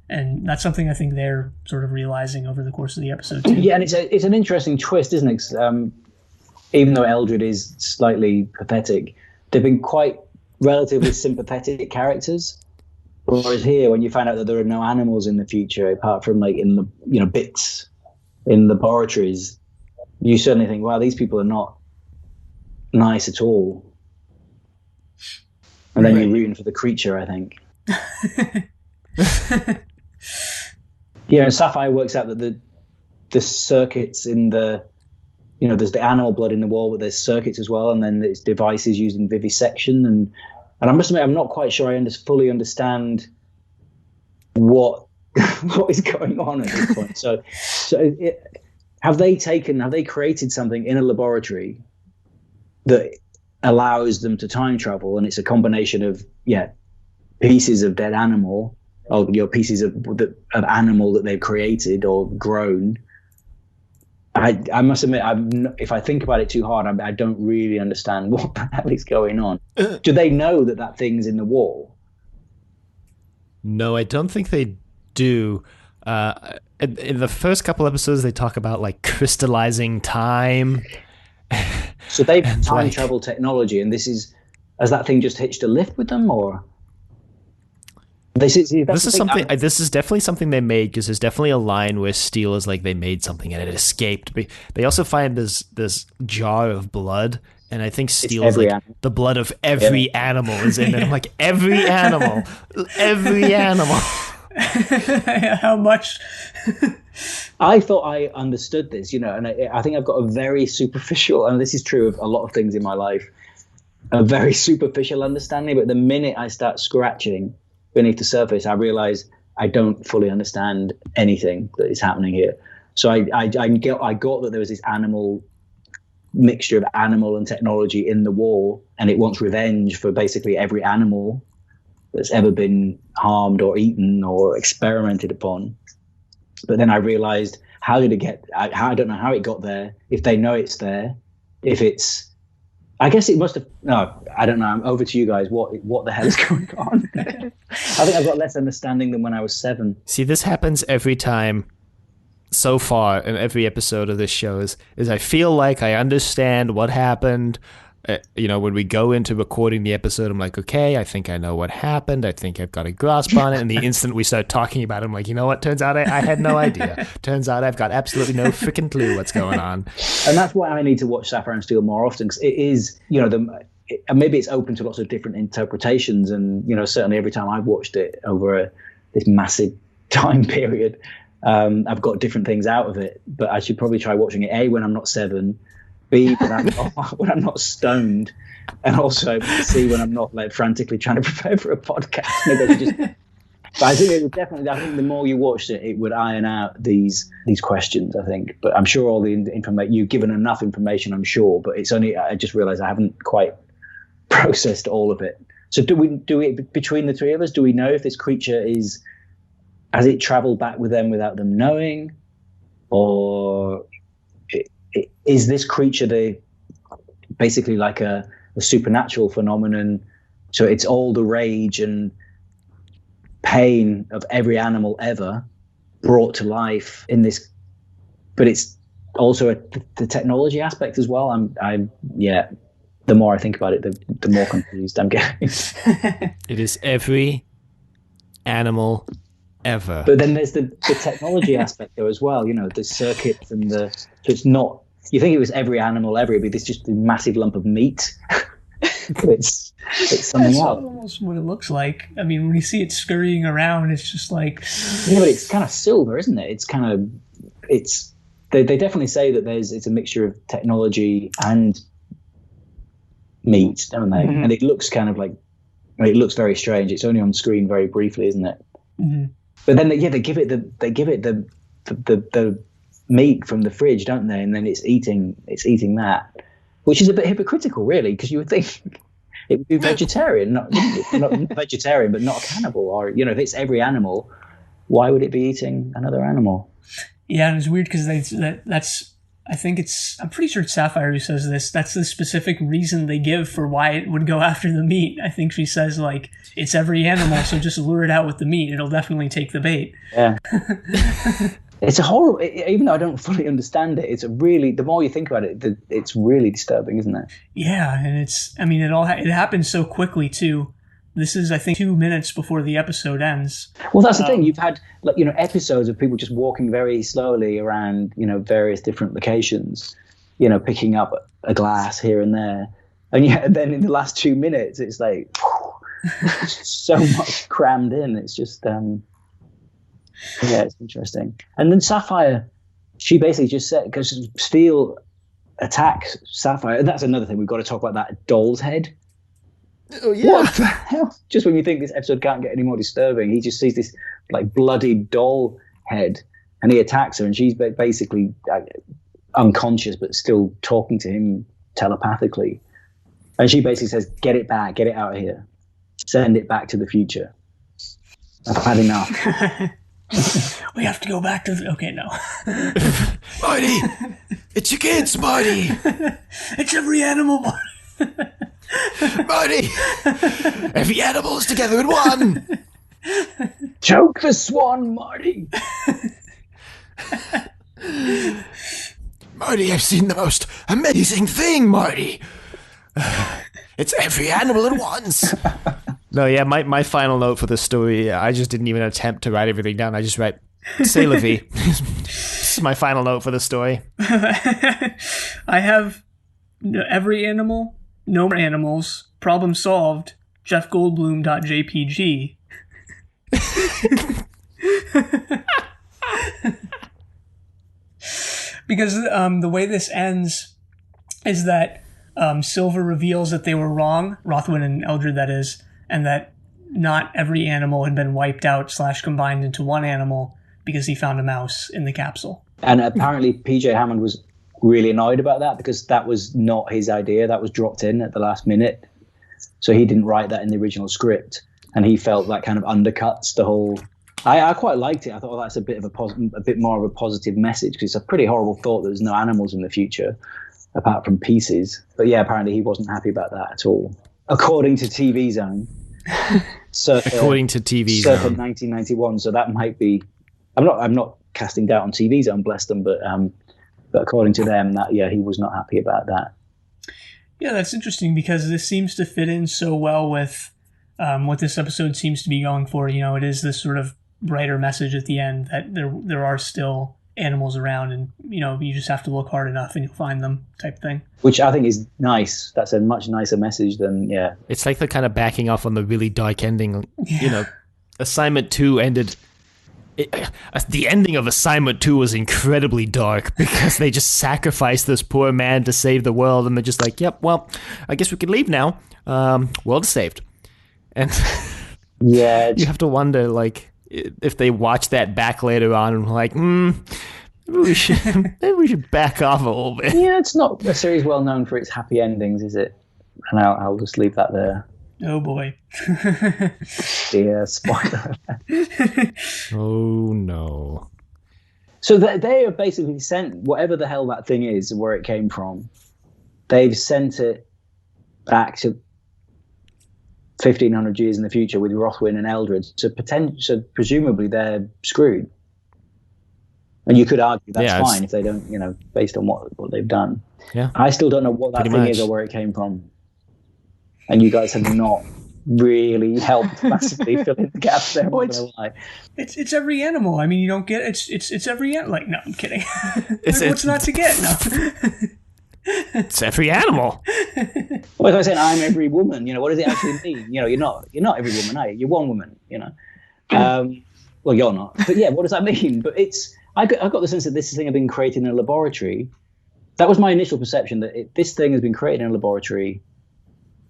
S1: and that's something I think they're sort of realizing over the course of the episode too.
S2: Yeah, and it's an interesting twist, isn't it? Even though Eldred is slightly pathetic, they've been quite relatively sympathetic characters. Whereas here, when you find out that there are no animals in the future, apart from like in the bits in laboratories, you suddenly think, wow, these people are not nice at all. And then you're rooting for the creature, I think. Yeah, and Sapphire works out that the circuits in the, there's the animal blood in the wall, but there's circuits as well, and then there's devices used in vivisection. And I must admit, I'm not quite sure I fully understand what is going on at this point. So have they created something in a laboratory that allows them to time travel, and it's a combination of pieces of dead animal, or pieces of animal that they've created or grown. I must admit, if I think about it too hard, I don't really understand what the hell is going on. Do they know that thing's in the wall?
S3: No, I don't think they do. In the first couple episodes, they talk about like crystallizing time.
S2: So they've time travel technology, and has that thing just hitched a lift with them, or? This is definitely something they made, because there's definitely a line where Steel is like, they made something and it escaped. But they also find this jar of blood, and I think Steel is like, the blood of every animal is in it. I'm like, every animal.
S1: How much?
S2: I thought I understood this, and I think I've got a very superficial, and this is true of a lot of things in my life, a very superficial understanding. But the minute I start scratching beneath the surface, I realize I don't fully understand anything that is happening here. So I got that there was this mixture of animal and technology in the wall, and it wants revenge for basically every animal that's ever been harmed or eaten or experimented upon. But then I realized, how did it get? I don't know how it got there. If they know it's there, I guess it must have. No, I don't know. I'm over to you guys. What the hell is going on? I think I've got less understanding than when I was 7.
S3: See, this happens every time so far in every episode of this show. Is I feel like I understand what happened. When we go into recording the episode, I'm like, okay, I think I know what happened. I think I've got a grasp on it. And the instant we start talking about it, I'm like, you know what? Turns out I had no idea. Turns out I've got absolutely no freaking clue what's going on.
S2: And that's why I need to watch Sapphire and Steel more often, because it is, maybe it's open to lots of different interpretations. And, certainly every time I've watched it over this massive time period, I've got different things out of it. But I should probably try watching it, A, when I'm not 7, B, when I'm not stoned, and also C, when I'm not like frantically trying to prepare for a podcast. But I think it would definitely. I think the more you watched it, it would iron out these questions, I think. But I'm sure all the information, you've given enough information, I'm sure. But it's only, I just realised I haven't quite processed all of it. So do we between the three of us? Do we know if this creature has it travelled back with them without them knowing, or is this creature basically like a supernatural phenomenon? So it's all the rage and pain of every animal ever brought to life in this, but it's also the technology aspect as well. The more I think about it, the more confused I'm getting.
S3: It is every animal ever.
S2: But then there's the technology aspect there as well, the circuits and so it's not, you think it was every animal ever, it'd be this just a massive lump of meat. It's something else.
S1: That's almost what it looks like. I mean, when you see it scurrying around, it's just like...
S2: Yeah, but it's kind of silver, isn't it? It's kind of... They definitely say that it's a mixture of technology and meat, don't they? Mm-hmm. And it looks kind of like... it looks very strange. It's only on screen very briefly, isn't it? Mm-hmm. But then, they give it the meat from the fridge, don't they? And then it's eating that, which is a bit hypocritical, really, because you would think it would be vegetarian, not vegetarian, but not a cannibal. Or if it's every animal, why would it be eating another animal?
S1: Yeah, and it's weird because that's. I'm pretty sure it's Sapphire who says this. That's the specific reason they give for why it would go after the meat. I think she says, like, it's every animal, so just lure it out with the meat. It'll definitely take the bait. Yeah.
S2: It's a horrible, even though I don't fully understand it, the more you think about it, it's really disturbing, isn't it?
S1: Yeah, and it happens so quickly, too. This is, I think, 2 minutes before the episode ends.
S2: Well, that's the thing. You've had, like, you know, episodes of people just walking very slowly around, you know, various different locations, you know, picking up a glass here and there. And yet then in the last 2 minutes, it's like so much crammed in. It's just, it's interesting. And then Sapphire, she basically just said, because Steel attacks Sapphire. And that's another thing. We've got to talk about that doll's head.
S3: Oh, yeah.
S2: What the hell? Just when you think this episode can't get any more disturbing, he just sees this like bloody doll head and he attacks her, and she's basically unconscious but still talking to him telepathically. And she basically says, "Get it back, get it out of here. Send it back to the future. I've had enough."
S1: We have to go back to okay, no.
S3: Marty! It's your kids, Marty!
S1: It's every animal,
S3: Marty! Every animal is together in one!
S2: Choke the swan, Marty!
S3: Marty, I've seen the most amazing thing, Marty! It's every animal at once! No, yeah, my final note for the story, I just didn't even attempt to write everything down. I just write, "C'est la vie." This is my final note for the story.
S1: I have every animal, no more animals, problem solved, jeffgoldblum.jpg. Because the way this ends is that Silver reveals that they were wrong, Rothwin and Eldred that is, and that not every animal had been wiped out / combined into one animal because he found a mouse in the capsule.
S2: And apparently PJ Hammond was really annoyed about that because that was not his idea. That was dropped in at the last minute. So he didn't write that in the original script. And he felt that kind of undercuts the whole... I quite liked it. I thought that's a bit more of a positive message, because it's a pretty horrible thought that there's no animals in the future apart from pieces. But yeah, apparently he wasn't happy about that at all. According to TV Zone.
S3: According to TV
S2: circa
S3: Zone.
S2: 1991. So that might be... I'm not casting doubt on TV Zone, bless them, but according to them, that he was not happy about that.
S1: Yeah, that's interesting, because this seems to fit in so well with what this episode seems to be going for. You know, it is this sort of brighter message at the end that there are still animals around, and you know, you just have to look hard enough and you'll find them, type thing. Which
S2: I think is nice. That's a much nicer message than
S3: It's like they're kind of backing off on the really dark ending. Yeah. You know, Assignment 2 ended. The ending of Assignment 2 was incredibly dark because they just sacrificed this poor man to save the world, and they're just like, "Yep, well, I guess we can leave now. World saved." And
S2: yeah,
S3: you have to wonder, like, if they watch that back later on and like, maybe we should back off a little bit.
S2: Yeah, it's not a series well known for its happy endings, is it? And I'll just leave that there.
S1: Oh boy.
S2: Dear spoiler.
S3: Oh no.
S2: So they have basically sent whatever the hell that thing is, where it came from. They've sent it back to 1,500 years in the future with Rothwin and Eldred. So presumably they're screwed. And you could argue that's fine if they don't, you know, based on what they've done.
S3: Yeah.
S2: I still don't know what that thing is or where it came from. And you guys have not really helped massively fill in the gaps there.
S1: Well, it's every animal. I mean, you don't get it's every animal. Like, no, I'm kidding. What's not to get? No.
S3: It's every animal.
S2: Well, as I said, I'm every woman. You know, what does it actually mean? You know, you're not every woman, are you? You're one woman. You know. Well, you're not. But yeah, what does that mean? But I got the sense that this thing had been created in a laboratory. That was my initial perception, that this thing has been created in a laboratory.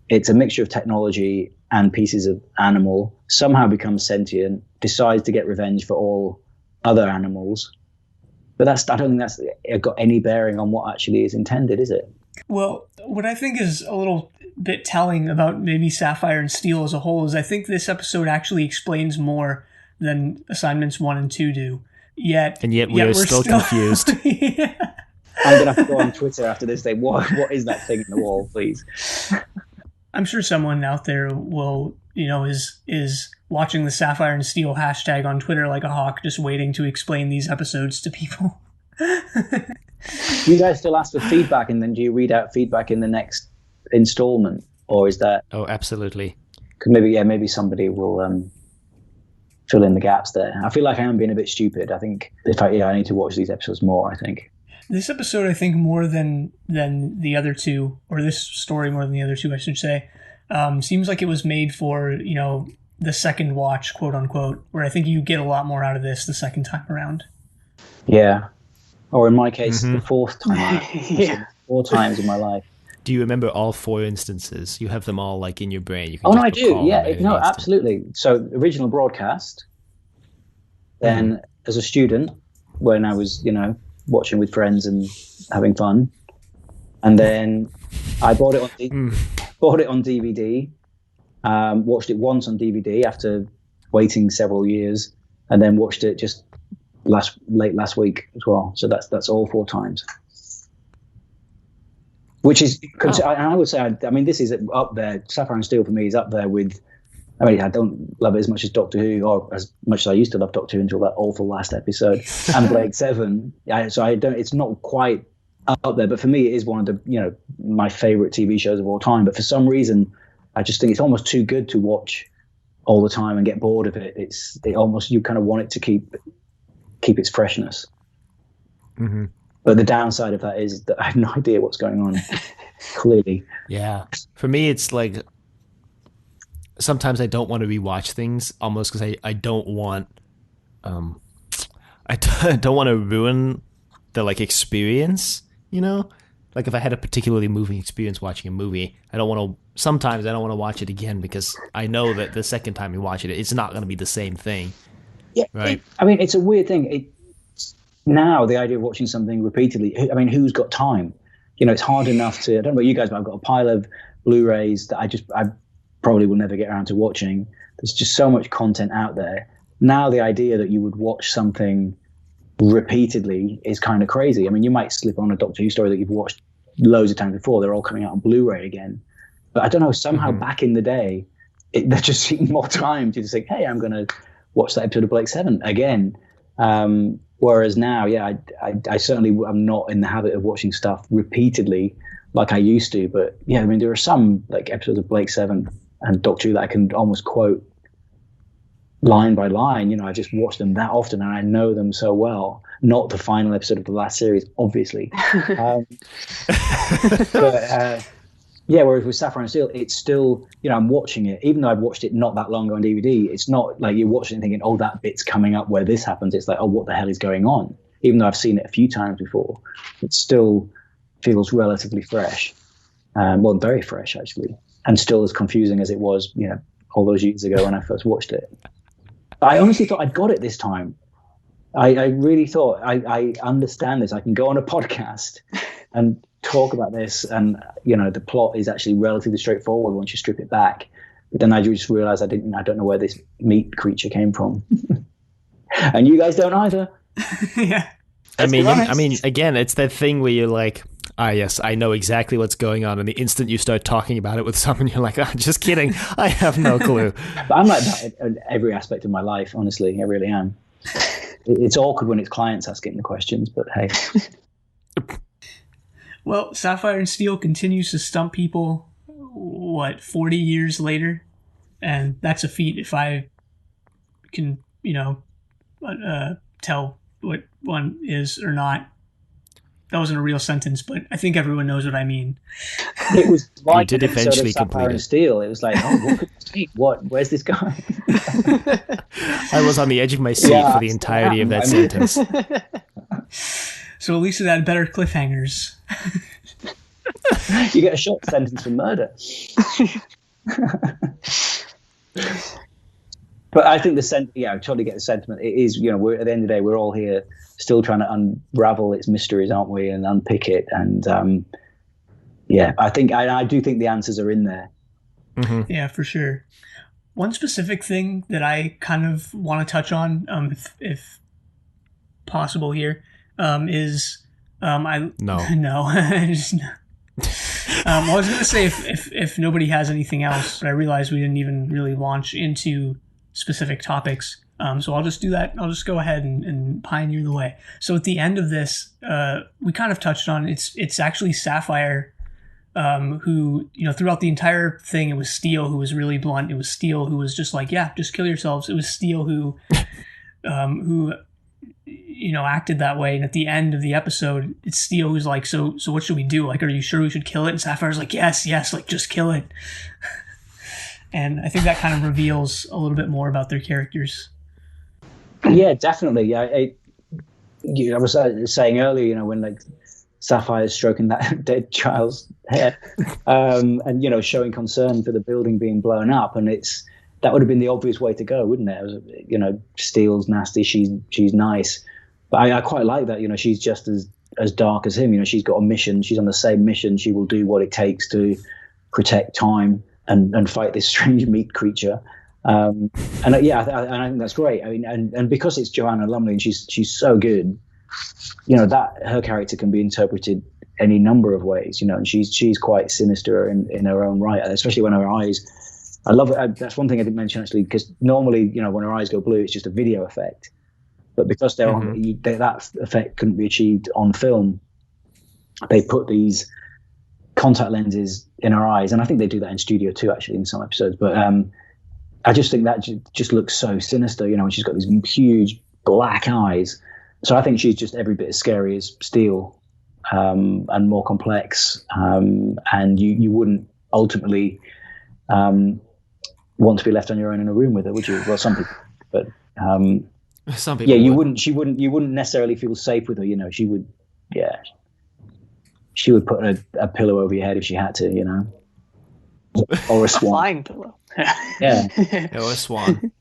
S2: It's a mixture of technology and pieces of animal, somehow becomes sentient, decides to get revenge for all other animals. But I don't think that's got any bearing on what actually is intended, is it?
S1: Well, what I think is a little bit telling about maybe Sapphire and Steel as a whole is I think this episode actually explains more than Assignments 1 and 2 do. Yet we're still
S3: confused.
S1: Yeah.
S2: I'm going to have to go on Twitter after this day. What is that thing in the wall, please?
S1: I'm sure someone out there will, you know, is watching the Sapphire and Steel hashtag on Twitter like a hawk, just waiting to explain these episodes to people.
S2: Do you guys still ask for feedback, and then do you read out feedback in the next installment, or is that?
S3: Oh, absolutely.
S2: maybe somebody will fill in the gaps there. I feel like I am being a bit stupid. I think I need to watch these episodes more, I think.
S1: This episode, I think, more than the other two, or this story more than the other two, I should say, seems like it was made for, the second watch, quote unquote, where I think you get a lot more out of this the second time around.
S2: Yeah. Or in my case, the fourth time.
S1: Yeah.
S2: 4 times in my life.
S3: Do you remember all 4 instances? You have them all like in your brain. You
S2: can I do. Yeah, absolutely. So original broadcast. Then as a student, when I was, watching with friends and having fun, and then I bought it on DVD. Watched it once on DVD after waiting several years, and then watched it just late last week as well. So that's all 4 times. Which is, I would say, this is up there. Sapphire and Steel for me is up there with. I don't love it as much as Doctor Who, or as much as I used to love Doctor Who until that awful last episode, and Blake 7. So I don't. It's not quite up there, but for me, it is one of the my favorite TV shows of all time. But for some reason, I just think it's almost too good to watch all the time and get bored of it. It almost, you kind of want it to keep its freshness. Mm-hmm. But the downside of that is that I have no idea what's going on. Clearly,
S3: yeah. For me, it's like. Sometimes I don't want to rewatch things almost because I don't want I don't want to ruin the experience, like if I had a particularly moving experience watching a movie, sometimes I don't want to watch it again because I know that the second time you watch it, it's not going to be the same thing.
S2: Yeah.
S3: Right.
S2: It's a weird thing. Now the idea of watching something repeatedly, who's got time? It's hard enough to, I don't know about you guys, but I've got a pile of Blu-rays that I probably will never get around to watching. There's just so much content out there. Now the idea that you would watch something repeatedly is kind of crazy. You might slip on a Doctor Who story that you've watched loads of times before. They're all coming out on Blu-ray again. But I don't know, somehow back in the day, there just seemed more time to just think, hey, I'm going to watch that episode of Blake 7 again. Whereas now, I certainly am not in the habit of watching stuff repeatedly like I used to. But yeah, there are some episodes of Blake 7 and Doctor Who that I can almost quote line by line. I just watch them that often and I know them so well. Not the final episode of the last series, obviously. Whereas with Sapphire and Steel, it's still, I'm watching it, even though I've watched it not that long ago on DVD. It's not like you're watching it thinking, oh, that bit's coming up where this happens. It's like, oh, what the hell is going on? Even though I've seen it a few times before, it still feels relatively fresh. Very fresh, actually. And still as confusing as it was, all those years ago when I first watched it. I honestly thought I'd got it this time. I really thought I understand this. I can go on a podcast and talk about this, and the plot is actually relatively straightforward once you strip it back. But then I just realized I don't know where this meat creature came from, and you guys don't either.
S1: Yeah,
S3: I mean, again, it's that thing where you're like, yes, I know exactly what's going on. And the instant you start talking about it with someone, you're like, just kidding. I have no clue.
S2: But I'm like that in every aspect of my life, honestly. I really am. It's awkward when it's clients asking the questions, but hey.
S1: Well, Sapphire and Steel continues to stump people, 40 years later? And that's a feat if I can, tell what one is or not. That wasn't a real sentence, but I think everyone knows what I mean.
S2: It was
S3: you did eventually
S2: complete Sapphire and Steel. It was like, where's this guy?
S3: I was on the edge of my seat for the entirety of that sentence.
S1: So at least it had better cliffhangers.
S2: You get a short sentence for murder. But I think I totally get the sentiment. It is, we're at the end of the day, we're all here still trying to unravel its mysteries, aren't we, and unpick it. And I do think the answers are in there.
S1: Mm-hmm. Yeah, for sure. One specific thing that I kind of want to touch on, if possible here, is I was going to say if nobody has anything else, but I realized we didn't even really launch into specific topics. So I'll just do that. I'll just go ahead and pioneer the way. So at the end of this, we kind of touched on it's actually Sapphire who, throughout the entire thing, it was Steel who was really blunt. It was Steel who was just like, yeah, just kill yourselves. It was Steel who acted that way. And at the end of the episode, it's Steel who's like, so what should we do? Like, are you sure we should kill it? And Sapphire's like, yes, like, just kill it. And I think that kind of reveals a little bit more about their characters.
S2: Yeah, definitely. Yeah, I was saying earlier, when like Sapphire's stroking that dead child's hair, and showing concern for the building being blown up, and that would have been the obvious way to go, wouldn't it? It was, Steele's nasty, she's nice, but I quite like that. She's just as dark as him. She's got a mission. She's on the same mission. She will do what it takes to protect time and fight this strange meat creature. I think that's great. I mean, and because it's Joanna Lumley and she's so good, that her character can be interpreted any number of ways, and she's quite sinister in her own right, especially when her eyes. I love it. That's one thing I didn't mention actually, because normally, when her eyes go blue, it's just a video effect, but because they're that effect couldn't be achieved on film, they put these contact lenses in her eyes, and I think they do that in studio too, actually, in some episodes. But I just think that just looks so sinister, when she's got these huge black eyes. So I think she's just every bit as scary as Steel, and more complex. And you wouldn't ultimately want to be left on your own in a room with her, would you? Well, some people, but
S3: some people.
S2: Yeah, you wouldn't. You wouldn't necessarily feel safe with her. She would. Yeah, she would put a pillow over your head if she had to. Or a swan.
S1: A flying pillow.
S2: Yeah.
S3: Or a swan.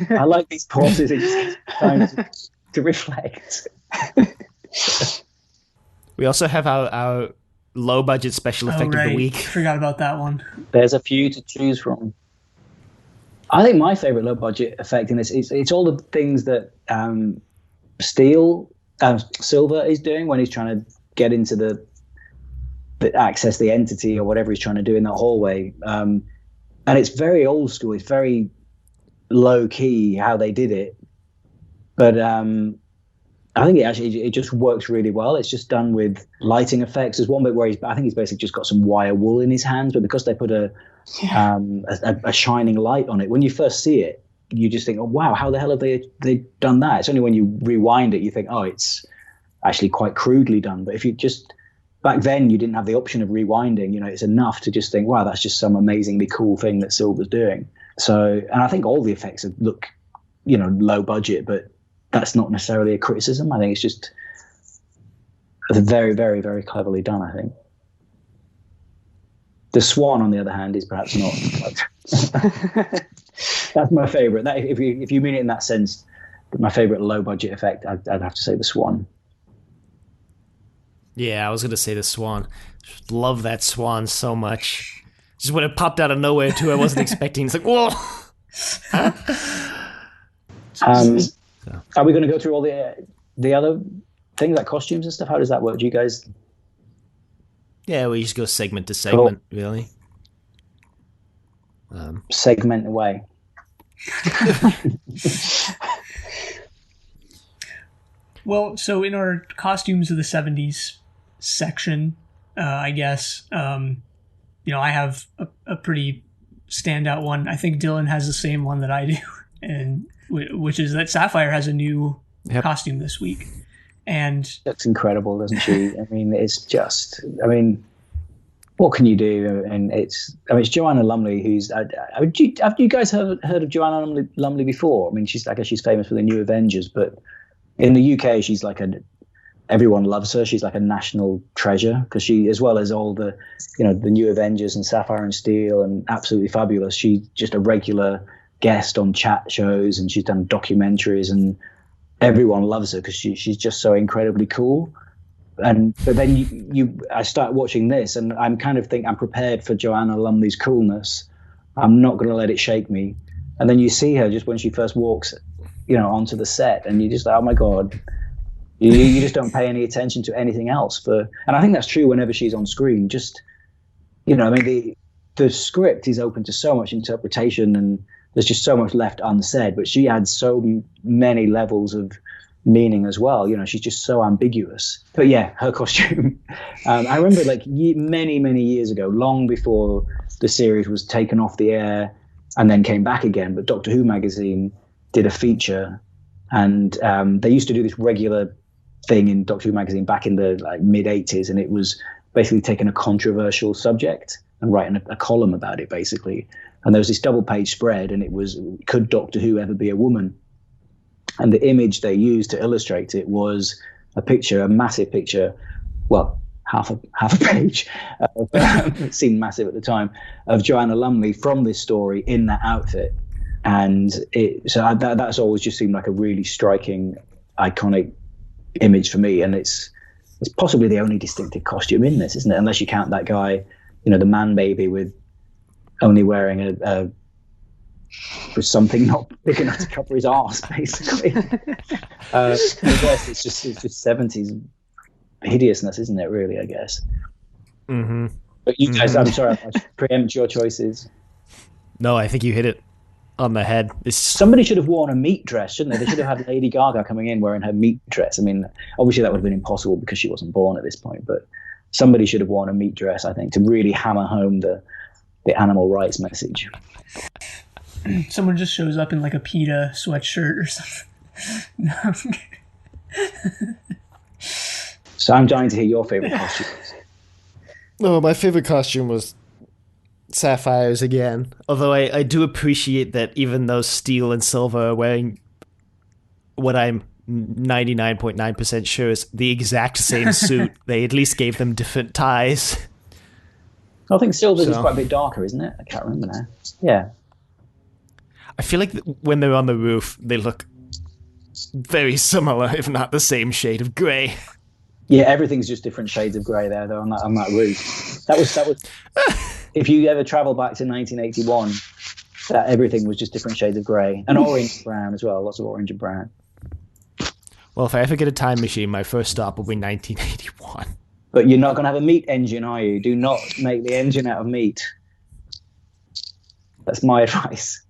S2: I like these pauses. It's time to reflect.
S3: We also have our low budget special effect of the week.
S1: Forgot about that one.
S2: There's a few to choose from. I think my favorite low budget effect in this is it's all the things that Silver is doing when he's trying to get into the access the entity or whatever he's trying to do in that hallway. And it's very old school. It's very low key how they did it. But I think it just works really well. It's just done with lighting effects. There's one bit where I think he's basically just got some wire wool in his hands, but because they put a shining light on it, when you first see it, you just think, oh wow, how the hell have they done that? It's only when you rewind it you think, oh, it's actually quite crudely done. But if you just back then you didn't have the option of rewinding, it's enough to just think, wow, that's just some amazingly cool thing that Silver's doing. So, and I think all the effects look, low budget, but that's not necessarily a criticism. I think it's just very, very, very cleverly done, I think. The swan, on the other hand, is perhaps not. That's my favorite. That, if you mean it in that sense, my favorite low budget effect, I'd have to say the swan.
S3: Yeah, I was going to say the swan. Just love that swan so much. Just when it popped out of nowhere, too, I wasn't expecting. It's like, whoa!
S2: Are we going to go through all the other things, like costumes and stuff? How does that work? Do you guys...
S3: Yeah, we just go segment to segment, really.
S2: Segment away.
S1: Well, so in our costumes of the 70s section, I guess, I have a pretty standout one. I think Dylan has the same one that I do, and which is that Sapphire has a new costume this week. And
S2: that's incredible, doesn't she? I mean, it's just, what can you do? And it's Joanna Lumley, who's, have you guys heard of Joanna Lumley before? I mean, I guess she's famous for the New Avengers, but in the UK, she's like everyone loves her. She's like a national treasure because she, as well as all the, the New Avengers and Sapphire and Steel and Absolutely Fabulous, she's just a regular guest on chat shows and she's done documentaries and everyone loves her because she's just so incredibly cool. But then I start watching this and I'm kind of I'm prepared for Joanna Lumley's coolness. I'm not going to let it shake me. And then you see her just when she first walks, onto the set, and you just like, oh my God, you just don't pay any attention to anything else. And I think that's true whenever she's on screen. Just, the script is open to so much interpretation and there's just so much left unsaid, but she adds so many levels of meaning as well. You know, she's just so ambiguous. But yeah, her costume. I remember like many years ago, long before the series was taken off the air and then came back again, but Doctor Who magazine did a feature, and they used to do this regular thing in Doctor Who magazine back in the like mid 80s, and it was basically taking a controversial subject and writing a column about it basically. And there was this double page spread, and it was, could Doctor Who ever be a woman? And the image they used to illustrate it was a picture, a massive picture, well, half a page, it seemed massive at the time, of Joanna Lumley from this story in that outfit. And that's always just seemed like a really striking, iconic image for me. And it's possibly the only distinctive costume in this, isn't it? Unless you count that guy, you know, the man baby with only wearing with something not big enough to cover his arse, basically. I guess it's just 70s hideousness, isn't it? Really, I guess.
S3: Mm-hmm.
S2: But you guys, I'm sorry, I preempt your choices.
S3: No, I think you hit it on the head.
S2: Somebody should have worn a meat dress, shouldn't they? They should have had Lady Gaga coming in wearing her meat dress. I mean, obviously that would have been impossible because she wasn't born at this point, but somebody should have worn a meat dress, I think, to really hammer home the animal rights message.
S1: Someone just shows up in like a PETA sweatshirt or something. No.
S2: So I'm dying to hear your favorite costumes.
S3: No, my favorite costume was Sapphire's again. Although I do appreciate that even though Steel and Silver are wearing what I'm 99.9% sure is the exact same suit, they at least gave them different ties.
S2: I think Silver's is quite a bit darker, isn't it? I can't remember now. Yeah.
S3: I feel like when they're on the roof, they look very similar, if not the same shade of grey.
S2: Yeah, everything's just different shades of grey there, though, on that roof. That was. If you ever travel back to 1981, that everything was just different shades of grey. And orange and brown as well, lots of orange and brown.
S3: Well, if I ever get a time machine, my first stop will be 1981.
S2: But you're not going to have a meat engine, are you? Do not make the engine out of meat. That's my advice.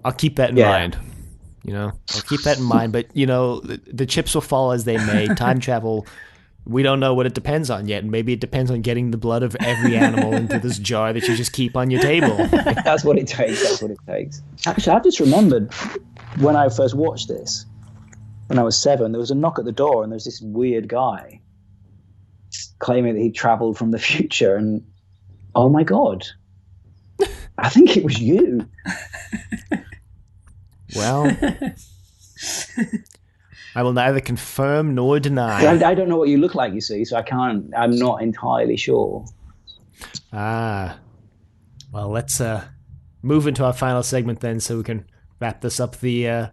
S3: I'll keep that in mind. You know, I'll keep that in mind. But, you know, the chips will fall as they may. Time travel, we don't know what it depends on yet. And maybe it depends on getting the blood of every animal into this jar that you just keep on your table.
S2: That's what it takes. That's what it takes. Actually, I just remembered when I first watched this, when I was 7, there was a knock at the door and there's this weird guy claiming that he traveled from the future. And, oh, my God. I think it was you.
S3: Well, I will neither confirm nor deny.
S2: I don't know what you look like, you see, so I'm not entirely sure.
S3: Well, let's move into our final segment then so we can wrap this up. The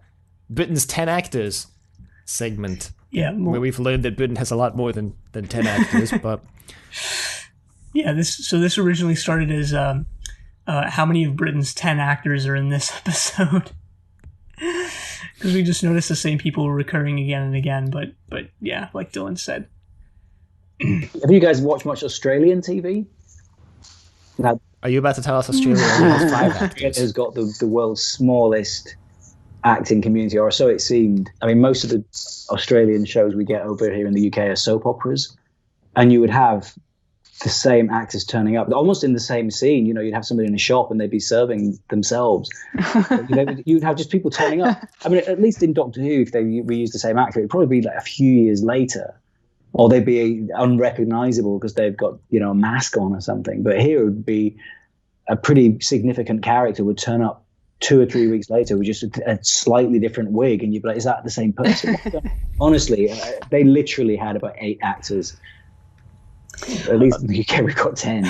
S3: Britain's 10 Actors segment.
S1: Yeah.
S3: Where we've learned that Britain has a lot more than 10 actors, but...
S1: Yeah, this originally started as how many of Britain's 10 actors are in this episode? Because we just noticed the same people recurring again and again, but yeah, like Dylan said.
S2: Have you guys watched much Australian TV? Now,
S3: are you about to tell us Australia only has 5 actors?
S2: Has got the world's smallest acting community, or so it seemed. I mean, most of the Australian shows we get over here in the UK are soap operas, and you would have the same actors turning up, almost in the same scene. You know, you'd have somebody in a shop and they'd be serving themselves. You'd have just people turning up. I mean, at least in Doctor Who, if they reused the same actor, it'd probably be like a few years later, or they'd be unrecognizable because they've got, you know, a mask on or something. But here it would be a pretty significant character would turn up 2 or 3 weeks later with just a slightly different wig, and you'd be like, is that the same person? Honestly, they literally had about 8 actors. At least in the UK we've got 10.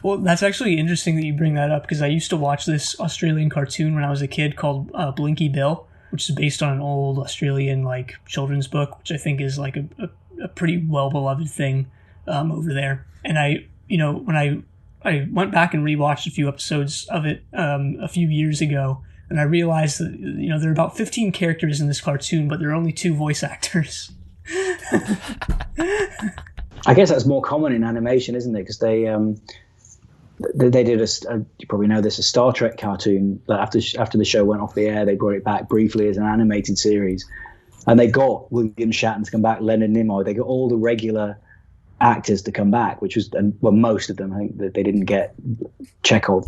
S1: Well, that's actually interesting that you bring that up, because I used to watch this Australian cartoon when I was a kid called Blinky Bill, which is based on an old Australian like children's book, which I think is like a pretty well-beloved thing over there. And when I went back and rewatched a few episodes of it a few years ago, and I realized that, you know, there are about 15 characters in this cartoon, but there are only 2 voice actors.
S2: I guess that's more common in animation, isn't it? Because they, they did you probably know this, a Star Trek cartoon that after the show went off the air, they brought it back briefly as an animated series, and they got William Shatner to come back, Leonard Nimoy, they got all the regular actors to come back, which was, well, most of them. I think that they didn't get Chekhov,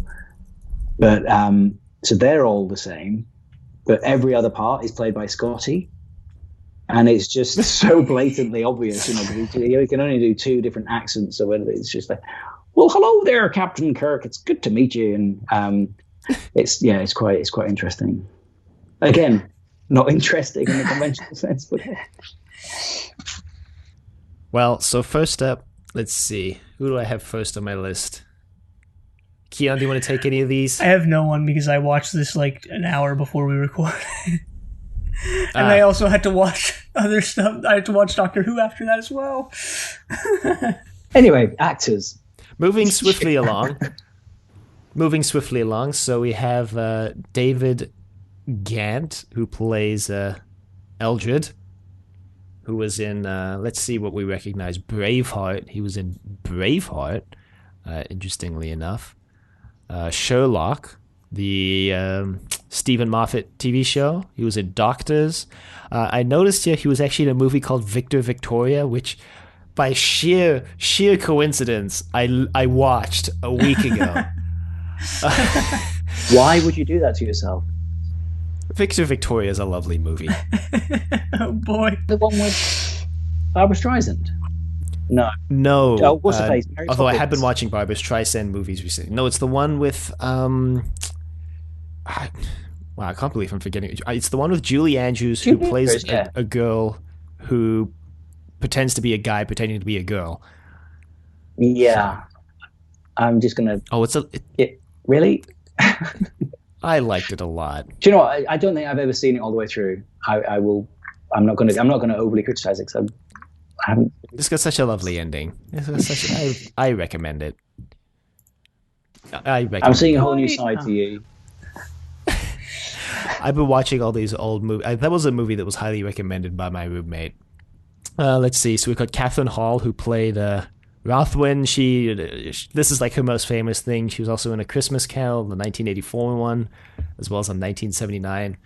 S2: but so they're all the same, but every other part is played by Scotty. And it's just so blatantly obvious, you can only do 2 different accents, so it's just like, well, hello there, Captain Kirk. It's good to meet you. And it's quite interesting. Again, not interesting in the conventional sense, but.
S3: Well, so first up, let's see, who do I have first on my list? Keon, do you want to take any of these?
S1: I have no one because I watched this like an hour before we recorded. And I also had to watch other stuff. I had to watch Doctor Who after that as well.
S2: Anyway, actors.
S3: Moving swiftly along. So we have David Gant, who plays Eldred, who was in, let's see what we recognize, Braveheart. He was in Braveheart, interestingly enough. Sherlock, the Stephen Moffat TV show. He was in Doctors. I noticed here he was actually in a movie called Victor Victoria, which by sheer coincidence I watched a week ago.
S2: Why would you do that to yourself?
S3: Victor Victoria is a lovely movie.
S1: Oh boy.
S2: The one with Barbra Streisand? No.
S3: No.
S2: What's the face?
S3: Although I have been watching Barbra Streisand movies recently. No, it's the one with I can't believe I'm forgetting it. It's the one with Julie Andrews, who plays a girl who pretends to be a guy pretending to be a girl.
S2: Yeah. I'm just going to...
S3: Oh,
S2: really?
S3: I liked it a lot.
S2: Do you know what? I don't think I've ever seen it all the way through. I'm not going to overly criticize it because I haven't...
S3: It's got such a lovely ending. I recommend it.
S2: I'm seeing a whole new side to you.
S3: I've been watching all these old movies. That was a movie that was highly recommended by my roommate. Let's see. So we've got Catherine Hall, who played Rothwin. This is like her most famous thing. She was also in A Christmas Carol, the 1984 one, as well as a 1979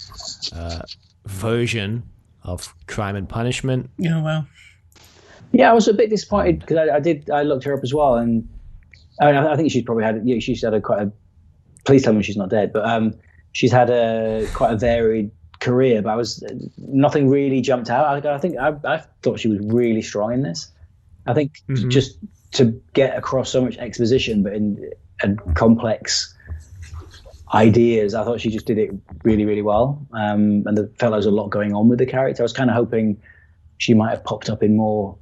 S3: version of Crime and Punishment.
S1: Oh, wow.
S2: Yeah, I was a bit disappointed because I looked her up as well, and I think she's probably had. Yeah, she's had quite a. Please tell me she's not dead, but she's had quite a varied career. But nothing really jumped out. I thought she was really strong in this. I think just to get across so much exposition, but in complex ideas, I thought she just did it really, really well. And there felt there was a lot going on with the character. I was kind of hoping she might have popped up in more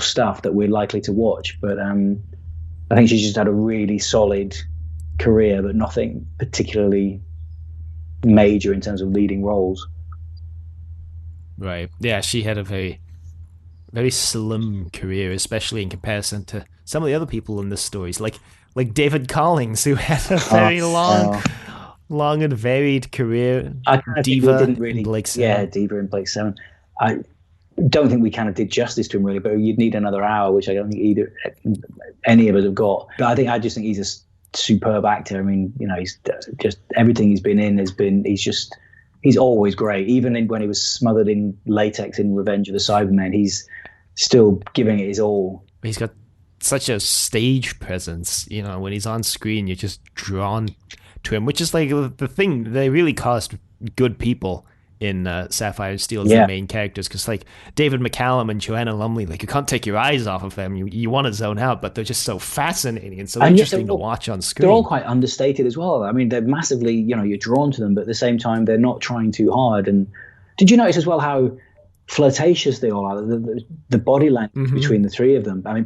S2: stuff that we're likely to watch. But I think she's just had a really solid career, but nothing particularly major in terms of leading roles.
S3: Right. Yeah, she had a very, very slim career, especially in comparison to some of the other people in this stories, like David Collins, who had a very long and varied career.
S2: Diva in Blake 7. Yeah, Diva in Blake 7. I don't think we kind of did justice to him really, but you'd need another hour, which I don't think any of us have got. But I just think he's a superb actor. I mean, he's just everything he's been in he's always great. Even when he was smothered in latex in Revenge of the Cybermen, he's still giving it his all.
S3: He's got such a stage presence, when he's on screen, you're just drawn to him, which is like the thing. They really cast good people in Sapphire and Steel as the main characters, because like David McCallum and Joanna Lumley, like you can't take your eyes off of them. You want to zone out, but they're just so fascinating and so interesting to watch on screen.
S2: They're all quite understated as well. I mean, they're massively, you're drawn to them, but at the same time, they're not trying too hard. And did you notice as well how flirtatious they all are? The body language between the three of them. I mean,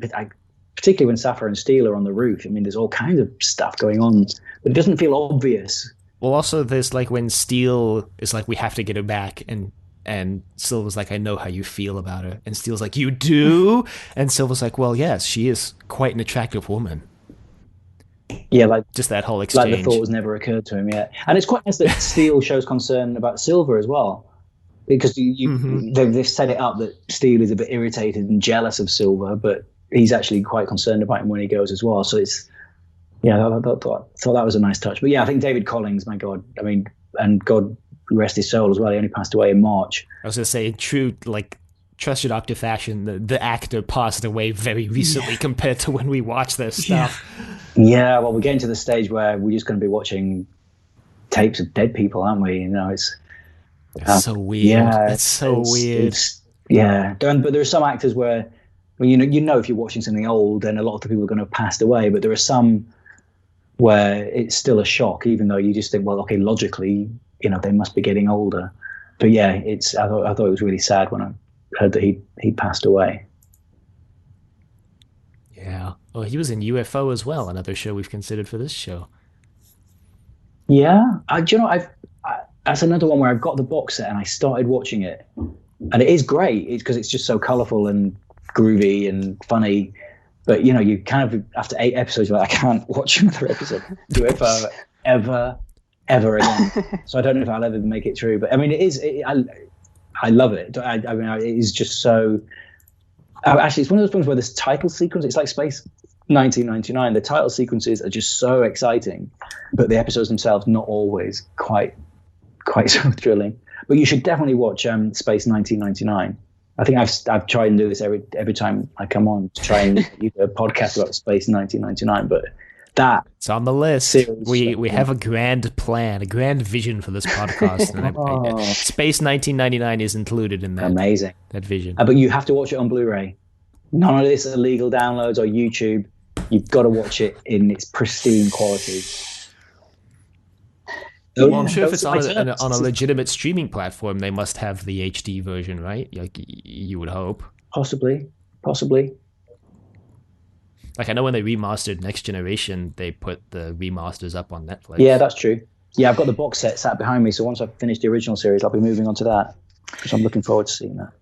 S2: particularly when Sapphire and Steel are on the roof. I mean, there's all kinds of stuff going on, but it doesn't feel obvious.
S3: Well, also there's like when Steel is like, we have to get her back, and Silver's like, I know how you feel about her, and Steel's like, you do? And Silver's like, well, yes, she is quite an attractive woman.
S2: Yeah, like
S3: just that whole exchange.
S2: Like the thought has never occurred to him yet. And it's quite nice that Steel shows concern about Silver as well, because they've set it up that Steel is a bit irritated and jealous of Silver, but he's actually quite concerned about him when he goes as well. So it's, yeah, I thought that was a nice touch. But yeah, I think David Collins, my God, I mean, and God rest his soul as well. He only passed away in March.
S3: I was going to say, in true, like, Trust Your Doctor fashion, the actor passed away very recently compared to when we watched this stuff.
S2: Yeah, well, we're getting to the stage where we're just going to be watching tapes of dead people, aren't we? You know, it's
S3: so weird. Yeah, it's so weird.
S2: But there are some actors where, well, you know, if you're watching something old, then a lot of the people are going to have passed away. But there are some where it's still a shock, even though you just think, well, okay, logically, you know, they must be getting older. But yeah, I thought it was really sad when I heard that he passed away.
S3: Yeah. Oh, he was in UFO as well, another show we've considered for this show.
S2: Yeah. That's another one where I've got the box set and I started watching it. And it is great. It's because it's just so colourful and groovy and funny. But, you know, you kind of, after 8 episodes, you're like, I can't watch another episode UFO ever again. So I don't know if I'll ever make it through. But, I mean, I love it. I mean, it is just so... Actually, it's one of those things where this title sequence, it's like Space 1999. The title sequences are just so exciting, but the episodes themselves not always quite so thrilling. But you should definitely watch Space 1999. I think I've tried and do this every time I come on to try and do a podcast about Space 1999, but it's
S3: on the list. We have a grand plan, a grand vision for this podcast. And Space 1999 is included in that.
S2: Amazing.
S3: That vision.
S2: But you have to watch it on Blu-ray. None of this illegal downloads or YouTube. You've got to watch it in its pristine quality.
S3: Well, I'm sure if it's on a legitimate streaming platform, they must have the HD version, right? Like you would hope.
S2: Possibly.
S3: Like, I know when they remastered Next Generation, they put the remasters up on Netflix.
S2: Yeah, that's true. Yeah, I've got the box set sat behind me, so once I've finished the original series, I'll be moving on to that. So I'm looking forward to seeing that.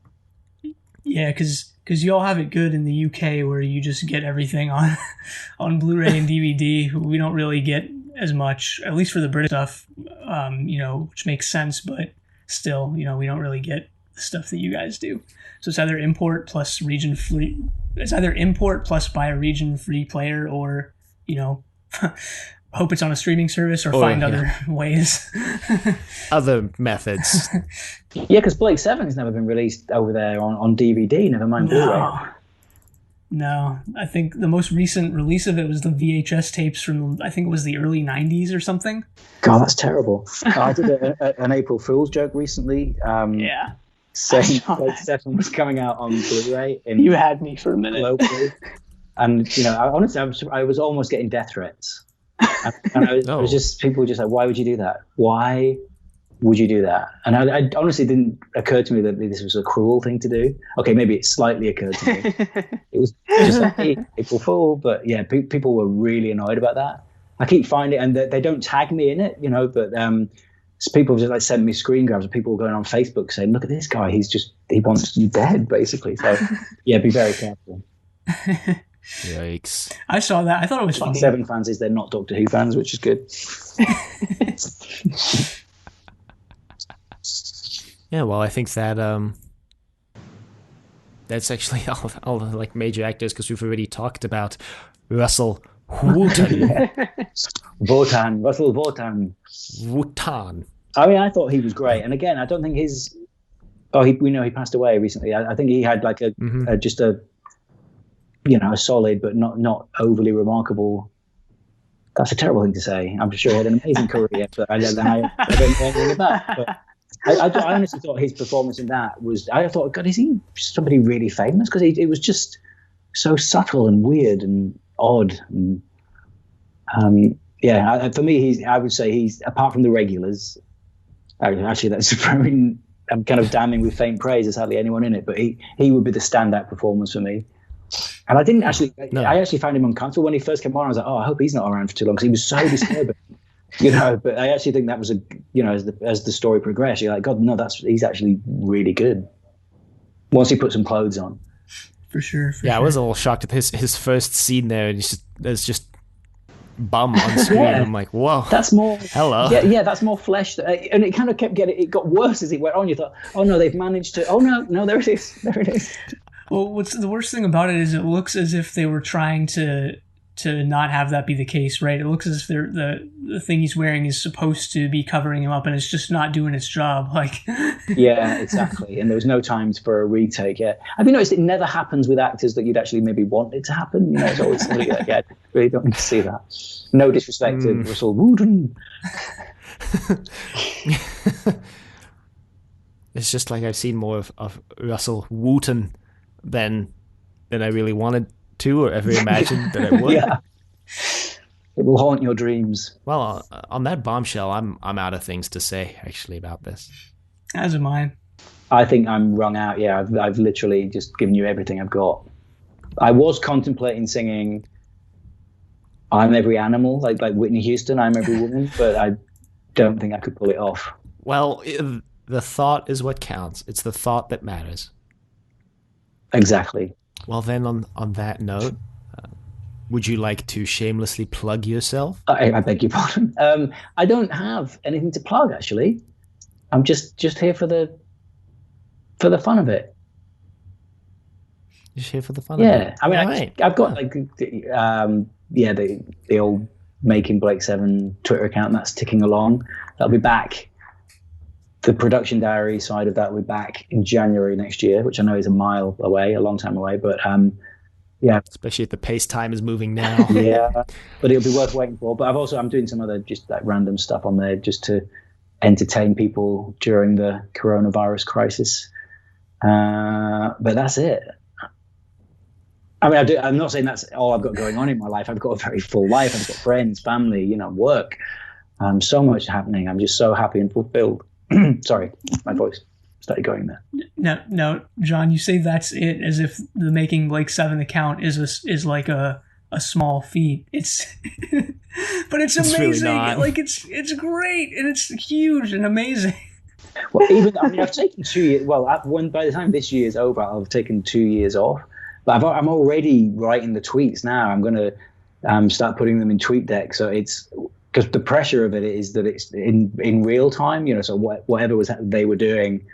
S1: Yeah, because you all have it good in the UK where you just get everything on Blu-ray and DVD. We don't really get as much, at least for the British stuff, you know, which makes sense, but still, you know, we don't really get the stuff that you guys do. So it's either import plus region free. It's either import plus buy a region free player, or, you know, hope it's on a streaming service or find other ways.
S3: Other methods.
S2: Yeah, because Blake 7's never been released over there on DVD, never mind Blu-ray.
S1: No, I think the most recent release of it was the VHS tapes from, I think it was the early 90s or something.
S2: God, that's terrible. I did an April Fool's joke recently. Saying Blake 7 was coming out on Blu-ray.
S1: You had me for a minute.
S2: Locally. And, you know, I was almost getting death threats. And I was just, people were just like, why would you do that? Why would you do that? And I honestly didn't occur to me that this was a cruel thing to do. Okay, maybe it slightly occurred to me. It was just like, hey, April Fool. But yeah, people were really annoyed about that. I keep finding, and they don't tag me in it, you know, but so people just like send me screen grabs of people going on Facebook saying, look at this guy, he wants you dead, basically. So yeah, be very careful.
S3: Yikes.
S1: I saw that. I thought it was funny.
S2: 7 fans is they're not Doctor Who fans, which is good.
S3: Yeah, well, I think that that's actually all the like major actors, because we've already talked about Russell Wooten.
S2: Russell Wooten.
S3: Wooten.
S2: I mean, I thought he was great, and again, I don't think we know he passed away recently. I think he had like just a solid but not overly remarkable. That's a terrible thing to say. I'm sure he had an amazing career, but I don't know anything about. But I honestly thought his performance in that was. I thought, God, is he somebody really famous? Because it was just so subtle and weird and odd. And for me, I would say he's, apart from the regulars. Actually, that's very. I'm kind of damning with faint praise. There's hardly anyone in it, but he would be the standout performance for me. And I didn't actually. No. I actually found him uncomfortable when he first came on. I was like, oh, I hope he's not around for too long, because he was so disturbing. But I actually think that was as the story progressed, you're like, God, no, he's actually really good. Once he put some clothes on,
S1: for sure.
S3: I was a little shocked at his first scene there, and there's just bum on screen. Yeah. I'm like, whoa,
S2: that's more.
S3: Hello.
S2: Yeah, that's more flesh. And it kind of kept getting. It got worse as it went on. You thought, oh no, they've managed to. Oh no, there it is.
S1: Well, what's the worst thing about it is it looks as if they were trying to not have that be the case, right? It looks as if the thing he's wearing is supposed to be covering him up, and it's just not doing its job. Like,
S2: yeah, exactly. And there was no time for a retake. Yeah, have you noticed it never happens with actors that you'd actually maybe want it to happen? You know, it's always somebody like, yeah, really don't need to see that. No disrespect to Russell Wooten.
S3: It's just like I've seen more of Russell Wooten than I really wanted to or ever imagined that I would.
S2: Yeah. It will haunt your dreams.
S3: Well, on that bombshell, I'm out of things to say actually about this.
S1: As am I.
S2: I think I'm wrung out. Yeah, I've literally just given you everything I've got. I was contemplating singing "I'm Every Animal" like Whitney Houston, "I'm Every Woman," but I don't think I could pull it off.
S3: Well, the thought is what counts. It's the thought that matters.
S2: Exactly.
S3: Well, then, on that note, would you like to shamelessly plug yourself?
S2: I beg your pardon. I don't have anything to plug, actually. I'm just here for the fun of it.
S3: Just here for the fun of it?
S2: Yeah. I mean, I've got the old Making Blake 7 Twitter account that's ticking along. That'll be back. The production diary side of that will be back in January next year, which I know is a long time away, but yeah.
S3: Especially if the pace time is moving now.
S2: Yeah, but it'll be worth waiting for. But I'm doing some other just like random stuff on there just to entertain people during the coronavirus crisis. But that's it. I mean, I'm not saying that's all I've got going on in my life. I've got a very full life. I've got friends, family, work. So much happening. I'm just so happy and fulfilled. Sorry, my voice started going there.
S1: No, John, you say that's it as if the Making Blake 7 account is like a small feat. It's but it's amazing. Really not. Like it's great and it's huge and amazing.
S2: Well, I've taken 2 years. Well, by the time this year's over, I've taken 2 years off. But I'm already writing the tweets now. I'm going to start putting them in TweetDeck. So it's because the pressure of it is that it's in real time. So whatever they were doing,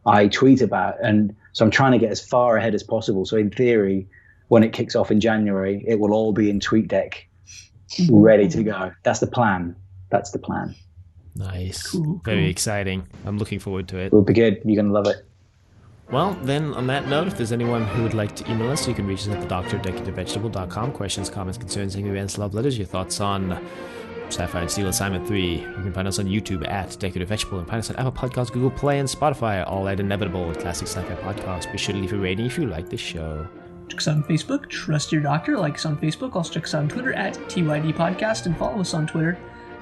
S2: I tweet about, and so I'm trying to get as far ahead as possible. So in theory, when it kicks off in January, it will all be in TweetDeck, ready to go. That's the plan.
S3: Nice. Cool. Very exciting. I'm looking forward to it.
S2: It'll be good. You're going to love it.
S3: Well, then, on that note, if there's anyone who would like to email us, you can reach us at thedoctor@decorativevegetable.com. Questions, comments, concerns, angry rants, love letters, your thoughts on Sapphire and Steel Assignment 3. You can find us on YouTube at Decorative Vegetable and find us on Apple Podcasts, Google Play, and Spotify, all at Inevitable with Classic Sci-Fi Podcast. Be sure to leave a rating if you like the show.
S1: Check us out on Facebook, Trust Your Doctor, like us on Facebook. Also check us out on Twitter at TYD Podcast and follow us on Twitter.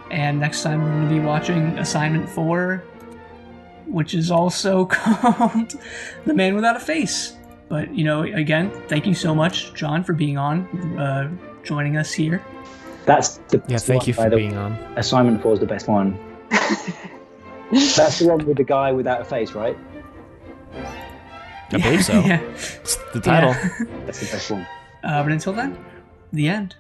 S1: And next time we're going to be watching Assignment 4, which is also called The Man Without a Face. But, again, thank you so much, John, for being on, joining us here.
S2: That's the
S3: best thank one, you for being on.
S2: Assignment 4 is the best one. That's the one with the guy without a face, right?
S3: I believe so.
S1: Yeah.
S3: It's the title.
S2: Yeah. That's the best one.
S1: But until then, the end.